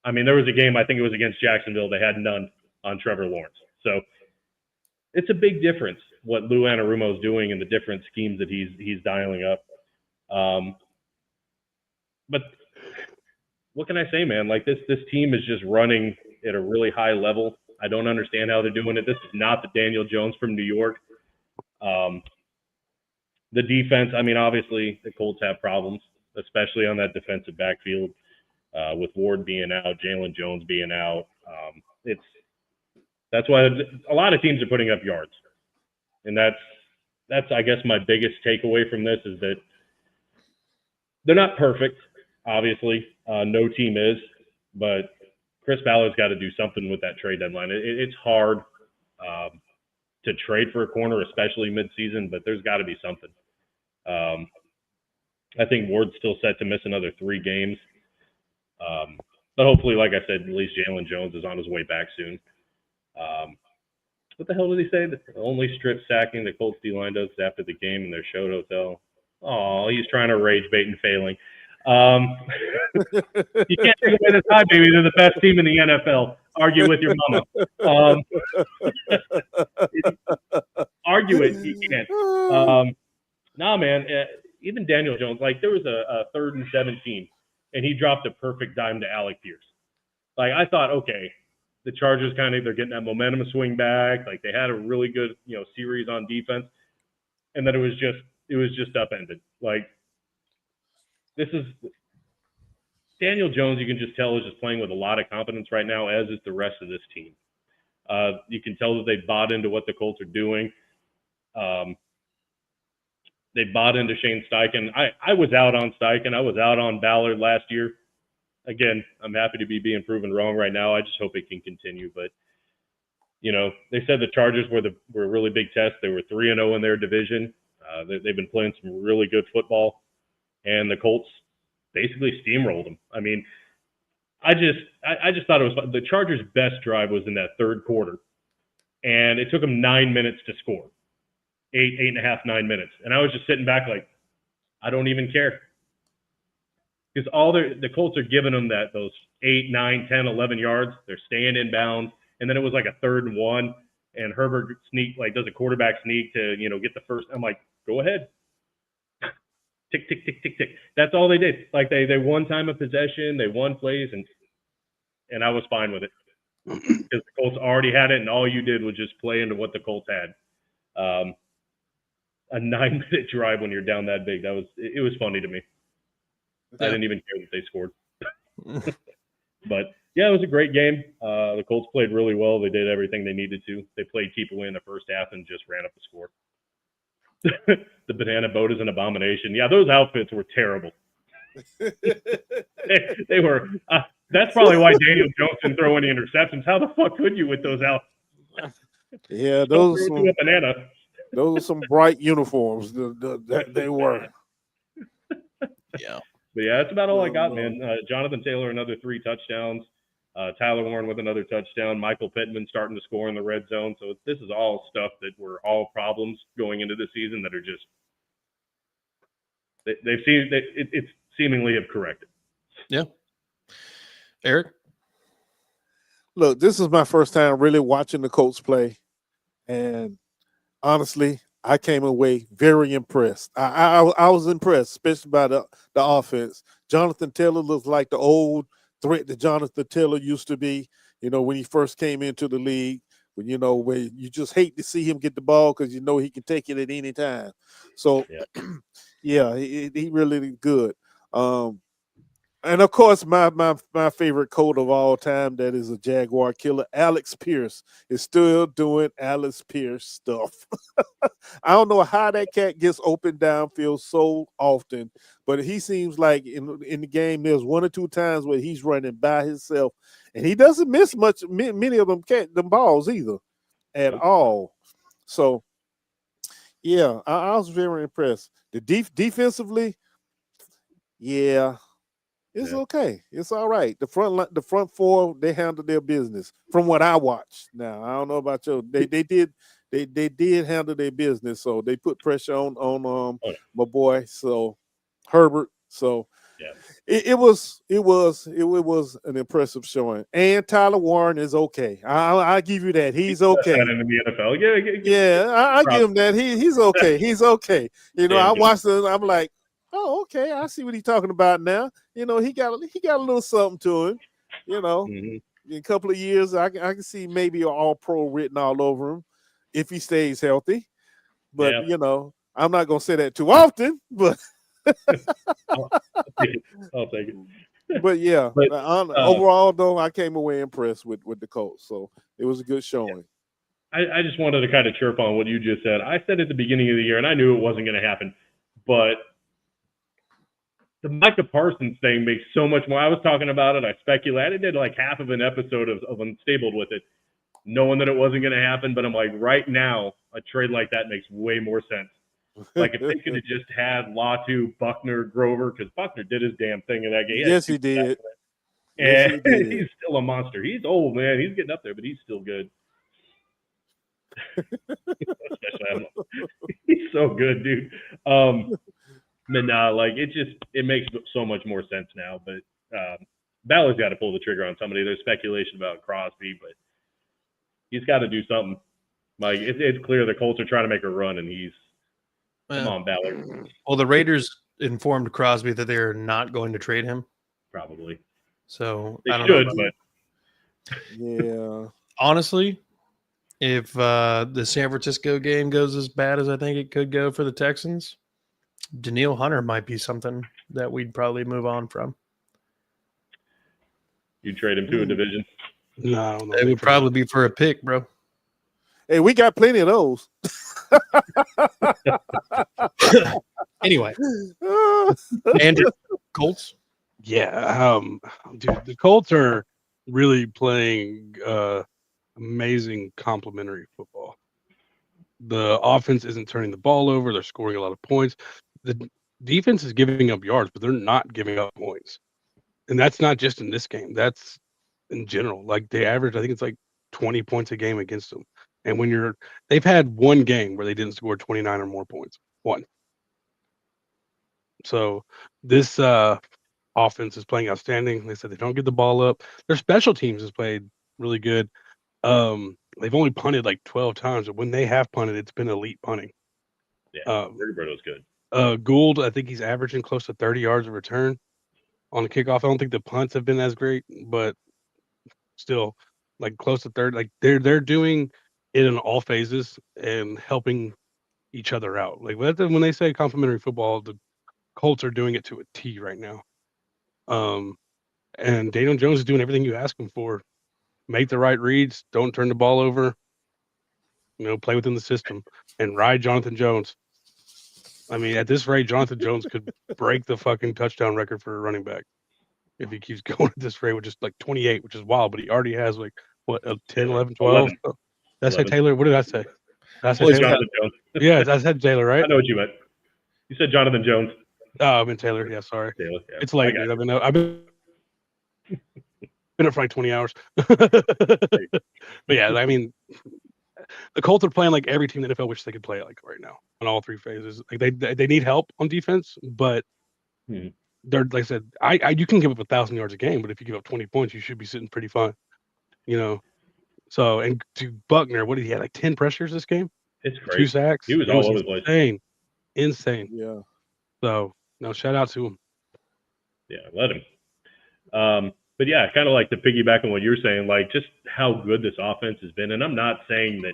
I mean, there was a game, I think it was against Jacksonville, they had none on Trevor Lawrence. So it's a big difference what Lou Anarumo is doing and the different schemes that he's dialing up. But what can I say, man? Like this team is just running at a really high level. I don't understand how they're doing it. This is not the Daniel Jones from New York. The defense, I mean, obviously the Colts have problems, especially on that defensive backfield with Ward being out, Jalen Jones being out. That's why a lot of teams are putting up yards. And that's I guess my biggest takeaway from this is that they're not perfect, obviously. No team is, but Chris Ballard's got to do something with that trade deadline. It's hard to trade for a corner, especially midseason, but there's got to be something. I think Ward's still set to miss another 3 games. But hopefully, like I said, at least Jalen Jones is on his way back soon. What the hell did he say? The only strip sacking the Colts D-line does is after the game in their show hotel. Oh, he's trying to rage bait and failing. You can't take away the side, baby. They're the best team in the NFL. Argue with your mama. Argue it. You can't. Nah, man. Even Daniel Jones, like there was a 3rd and 17, and he dropped a perfect dime to Alec Pierce. Like I thought, okay, the Chargers they're getting that momentum swing back. Like they had a really good series on defense, and then it was just upended. Like this is Daniel Jones. You can just tell is just playing with a lot of confidence right now, as is the rest of this team. You can tell that they bought into what the Colts are doing. They bought into Shane Steichen. I was out on Steichen. I was out on Ballard last year. Again, I'm happy to be being proven wrong right now. I just hope it can continue. But, you know, they said the Chargers were a really big test. They were 3-0 in their division. They've been playing some really good football. And the Colts basically steamrolled them. I mean, I just thought it was fun. The Chargers' best drive was in that third quarter. And it took them 9 minutes to score. 8.5, 9 minutes. And I was just sitting back like, I don't even care. Because the Colts are giving them those 8, 9, 10, 11 yards. They're staying in bounds. And then it was like a 3rd and 1. And Herbert does a quarterback sneak to, get the first. I'm like, go ahead. Tick, tick, tick, tick, tick. That's all they did. Like they won time of possession. They won plays. And I was fine with it. Because the Colts already had it. And all you did was just play into what the Colts had. A 9-minute drive when you're down that big. It was funny to me. Yeah. I didn't even care that they scored. But yeah, it was a great game. The Colts played really well. They did everything they needed to. They played keep away in the first half and just ran up the score. The banana boat is an abomination. Yeah, those outfits were terrible. they were. That's probably why Daniel Jones didn't throw any interceptions. How the fuck could you with those outfits? Yeah, those a banana. Those are some bright uniforms. They were. Yeah. But yeah, that's about all I got, man. Jonathan Taylor, another 3 touchdowns. Tyler Warren with another touchdown. Michael Pittman starting to score in the red zone. So this is all stuff that were all problems going into the season that are just it's seemingly have corrected. Yeah. Eric? Look, this is my first time really watching the Colts play. And honestly, I came away very impressed. I was impressed, especially by the offense. Jonathan Taylor looks like the old threat that Jonathan Taylor used to be, when he first came into the league, where you just hate to see him get the ball because he can take it at any time. So, yeah, he really good. And of course, my favorite Colt of all time, that is a Jaguar killer, Alex Pierce, is still doing Alex Pierce stuff. I don't know how that cat gets open downfield so often, but he seems like in the game there's 1 or 2 times where he's running by himself, and he doesn't miss many of them balls either at all. So, yeah, I was very impressed. The defensively, yeah. It's okay. It's all right. The front 4, they handled their business from what I watched. Now, I don't know about you. They did handle their business. So they put pressure on my boy, so Herbert. So it was an impressive showing. And Tyler Warren is okay. I'll give you that. He's okay. In the NFL. Yeah, I give him that. He's okay. He's okay. I watched it. I'm like, oh, okay. I see what he's talking about now. He got a little something to him. In a couple of years, I can see maybe an all-pro written all over him if he stays healthy. But I'm not gonna say that too often. But I'll take it. But yeah, overall though, I came away impressed with the Colts. So it was a good showing. I just wanted to kind of chirp on what you just said. I said at the beginning of the year, and I knew it wasn't going to happen, but the Micah Parsons thing makes so much more. I was talking about it. I speculated. I did like half of an episode of Unstable with it, knowing that it wasn't going to happen. But I'm like, right now, a trade like that makes way more sense. Like if they could have just had Latu, Buckner, Grover, because Buckner did his damn thing in that game. Yes, he did. And he's still a monster. He's old, man. He's getting up there, but he's still good. He's so good, dude. But nah, like it makes so much more sense now. But Ballard's got to pull the trigger on somebody. There's speculation about Crosby, but he's got to do something. Like it's clear the Colts are trying to make a run, and come on, Ballard. Well, the Raiders informed Crosby that they're not going to trade him. Probably. So they I don't should, know but yeah. Honestly, if the San Francisco game goes as bad as I think it could go for the Texans, Danielle Hunter might be something. that we'd probably move on from. You trade him to a division. No, It would probably be for a pick, bro. Hey, we got plenty of those. Anyway, Andrew, Colts. Yeah, dude, the Colts are really playing amazing complementary football. The offense isn't turning the ball over; they're scoring a lot of points. The defense is giving up yards, but they're not giving up points. And that's not just in this game; that's in general. Like they average, I think it's like 20 points a game against them. And when they've had one game where they didn't score 29 or more points. One. So this offense is playing outstanding. They said they don't get the ball up. Their special teams has played really good. They've only punted like 12 times, but when they have punted, it's been elite punting. Yeah, Roberto's good. Gould, I think he's averaging close to 30 yards of return on the kickoff. I don't think the punts have been as great, but still, like close to 30. Like they're doing it in all phases and helping each other out. Like when they say complementary football, the Colts are doing it to a T right now. And Daniel Jones is doing everything you ask him for. Make the right reads, don't turn the ball over, play within the system, and ride Jonathan Jones. I mean, at this rate, Jonathan Jones could break the fucking touchdown record for a running back if he keeps going at this rate, which is like 28, which is wild, but he already has like, what, 10, 11, 12? 11. Did I say Taylor? What did I say? Did I say Well, Taylor? Jonathan Jones. Yeah, I said Taylor, right? I know what you meant. You said Jonathan Jones. Oh, I meant Taylor. Yeah, sorry. Taylor, yeah. It's late, dude. I've been up for like 20 hours. But yeah, I mean, the Colts are playing like every team in the NFL wishes they could play like right now on all three phases. Like they need help on defense, but they're, like I said, you can give up 1,000 yards a game, but if you give up 20 points, you should be sitting pretty fine. So, and to Buckner, what did he have, like 10 pressures this game? It's crazy. 2 sacks. He was all over the place. Insane. Yeah. So, no, shout out to him. Yeah, let him. But yeah, kind of like to piggyback on what you're saying, like just how good this offense has been. And I am not saying that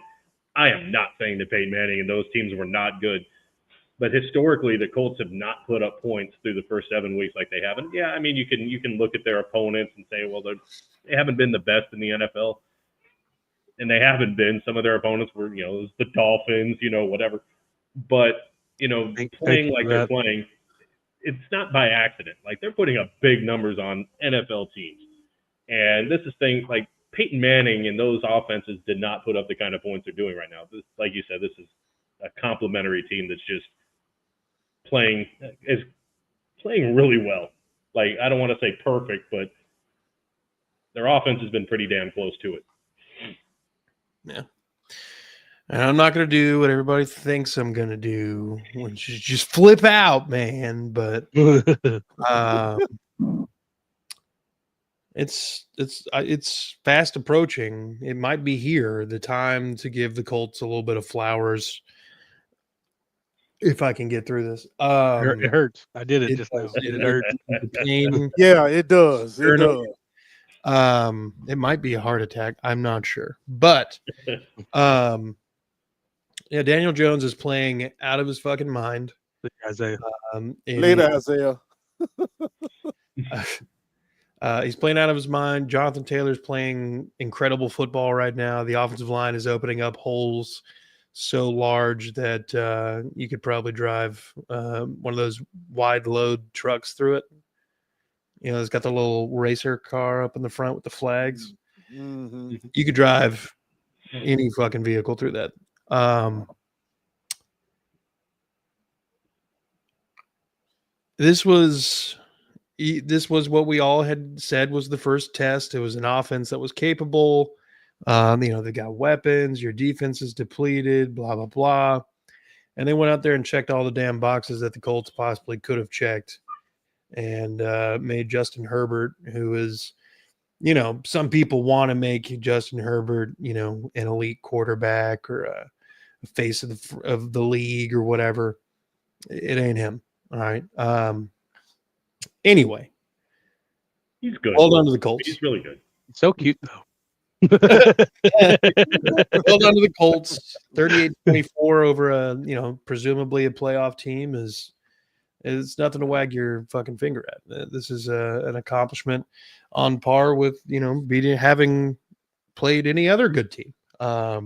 Peyton Manning and those teams were not good. But historically, the Colts have not put up points through the first 7 weeks like they haven't. Yeah, I mean, you can look at their opponents and say, well, they haven't been the best in the NFL. And they haven't been. Some of their opponents were, the Dolphins, whatever. But, playing like they're playing, it's not by accident. Like, they're putting up big numbers on NFL teams. And this is things like Peyton Manning and those offenses did not put up the kind of points they're doing right now. This, like you said, this is a complimentary team that's just playing really well. Like, I don't want to say perfect, but their offense has been pretty damn close to it. Yeah. And I'm not going to do what everybody thinks I'm going to do, which is just flip out, man. But it's fast approaching. It might be here, the time to give the Colts a little bit of flowers. If I can get through this, it hurts. I did it just now. It hurts. The pain. Yeah, it does. It does. It might be a heart attack. I'm not sure, but yeah, Daniel Jones is playing out of his fucking mind. Isaiah. Later, Isaiah. He's playing out of his mind. Jonathan Taylor's playing incredible football right now. The offensive line is opening up holes so large that you could probably drive one of those wide load trucks through it. It's got the little racer car up in the front with the flags. Mm-hmm. You could drive any fucking vehicle through that. This was what we all had said was the first test. It was an offense that was capable. They got weapons. Your defense is depleted. Blah blah blah. And they went out there and checked all the damn boxes that the Colts possibly could have checked, and made Justin Herbert, who is, some people want to make Justin Herbert, an elite quarterback or a face of the league or whatever. It ain't him. All right. Anyway, he's good. Hold on to the Colts. He's really good. So cute though. Hold on to the Colts. 38-24 over a presumably a playoff team is It's nothing to wag your fucking finger at. This is an accomplishment on par with, having played any other good team. I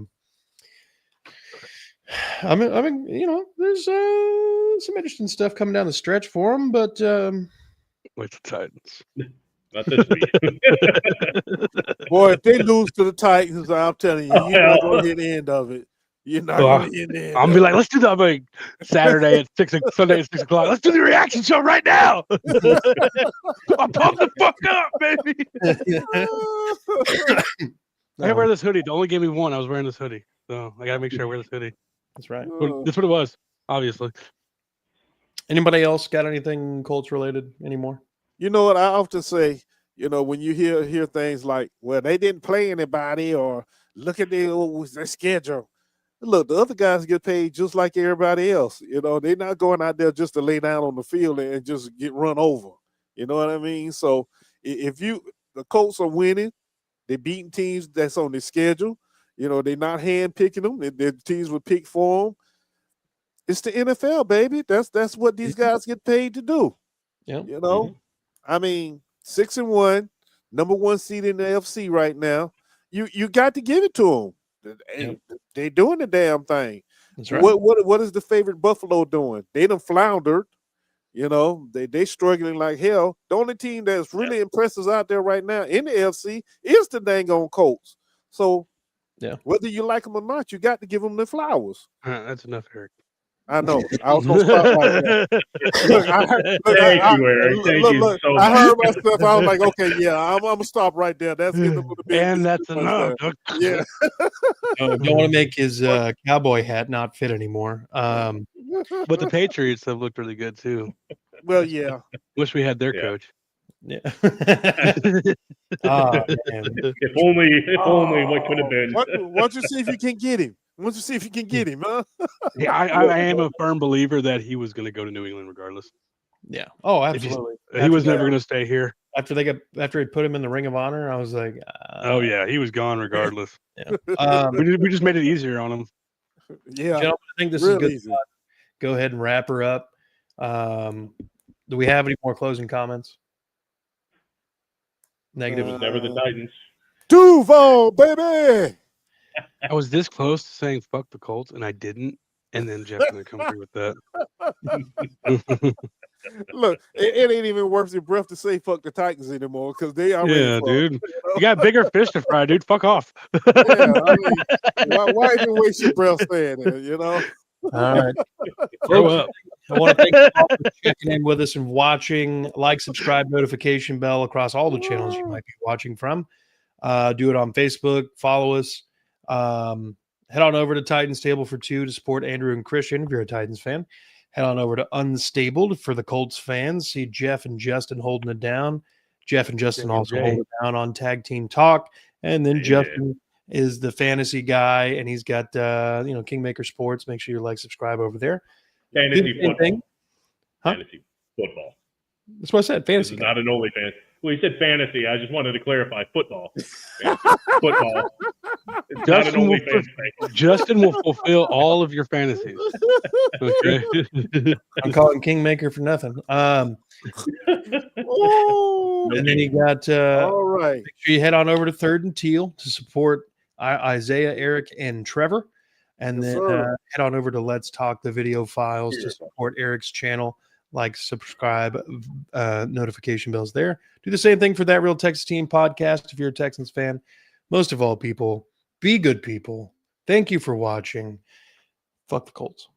mean, there's some interesting stuff coming down the stretch for them, but With the Titans. Not this week. Boy, if they lose to the Titans, I'm telling you, you're not going to hear the end of it. You're not going to hear the end. I'm be like, let's do that like Saturday at Sunday at 6 o'clock. Let's do the reaction show right now. I'm pumped the fuck up, baby. I gotta wear this hoodie. They only gave me one. I was wearing this hoodie, so I gotta make sure I wear this hoodie. That's right. That's what it was, obviously. Anybody else got anything Colts related anymore? You know what I often say, when you hear things like, well, they didn't play anybody, or look at their schedule. Look, the other guys get paid just like everybody else. They're not going out there just to lay down on the field and just get run over. You know what I mean? So if the Colts are winning, they're beating teams that's on their schedule. They're not hand picking them. Their teams were picked for them. It's the NFL, baby. That's what these guys get paid to do. Yeah. I mean, 6-1, number 1 seed in the NFC right now. You got to give it to them. They're doing the damn thing. That's right. What is the favorite Buffalo doing? They done floundered. They struggling like hell. The only team that's really impressive out there right now in the NFC is the dang on Colts. So, whether you like them or not, you got to give them the flowers. That's enough, Eric. I know. I was gonna stop right there. Thank you. I heard myself. I was like, okay, yeah, I'm gonna stop right there. That's getting a little bit. And that's enough. Yeah. Don't want to make his cowboy hat not fit anymore. But the Patriots have looked really good too. Well, yeah. Wish we had their coach. Yeah. Man. If only what could have been. Why don't you see if you can get him? Once you see if you can get him, huh? Yeah, I am a firm believer that he was going to go to New England regardless. Yeah. Oh, absolutely. He was never going to stay here. After he put him in the Ring of Honor, I was like, oh yeah, he was gone regardless. Yeah. We just made it easier on him. Yeah. Gentlemen, I think this is good. Easy. Go ahead and wrap her up. Do we have any more closing comments? Negative. Never the Titans. Duval, baby. I was this close to saying fuck the Colts, and I didn't. And then Jeff's gonna come through with that. Look, it ain't even worth your breath to say fuck the Titans anymore because they are. Yeah, dude. You got bigger fish to fry, dude. Fuck off. Yeah, I mean, why even waste your breath saying it? All right. Grow up. I want to thank you all for checking in with us and watching. Like, subscribe, notification bell across all the channels you might be watching from. Do it on Facebook. Follow us. Head on over to Titans Table for Two to support Andrew and Christian if you're a Titans fan. Head on over to Unstabled for the Colts fans. See Jeff and Justin holding it down. Jeff and Justin also hold it down on Tag Team Talk. And then Justin is the fantasy guy, and he's got Kingmaker Sports. Make sure you subscribe over there. Fantasy football. Huh? Fantasy football. That's what I said. Fantasy. This is not an only fantasy. Well, you said fantasy. I just wanted to clarify football. Football. Justin will fulfill all of your fantasies. Okay. I'm calling Kingmaker for nothing. And then you got all right. Make sure you head on over to Third and Teal to support Isaiah, Eric, and Trevor. And then head on over to Let's Talk the Video Files to support Eric's channel. Subscribe, notification bells there. Do the same thing for That Real Texas Team podcast if you're a Texans fan. Most of all, people, be good people. Thank you for watching. Fuck the Colts.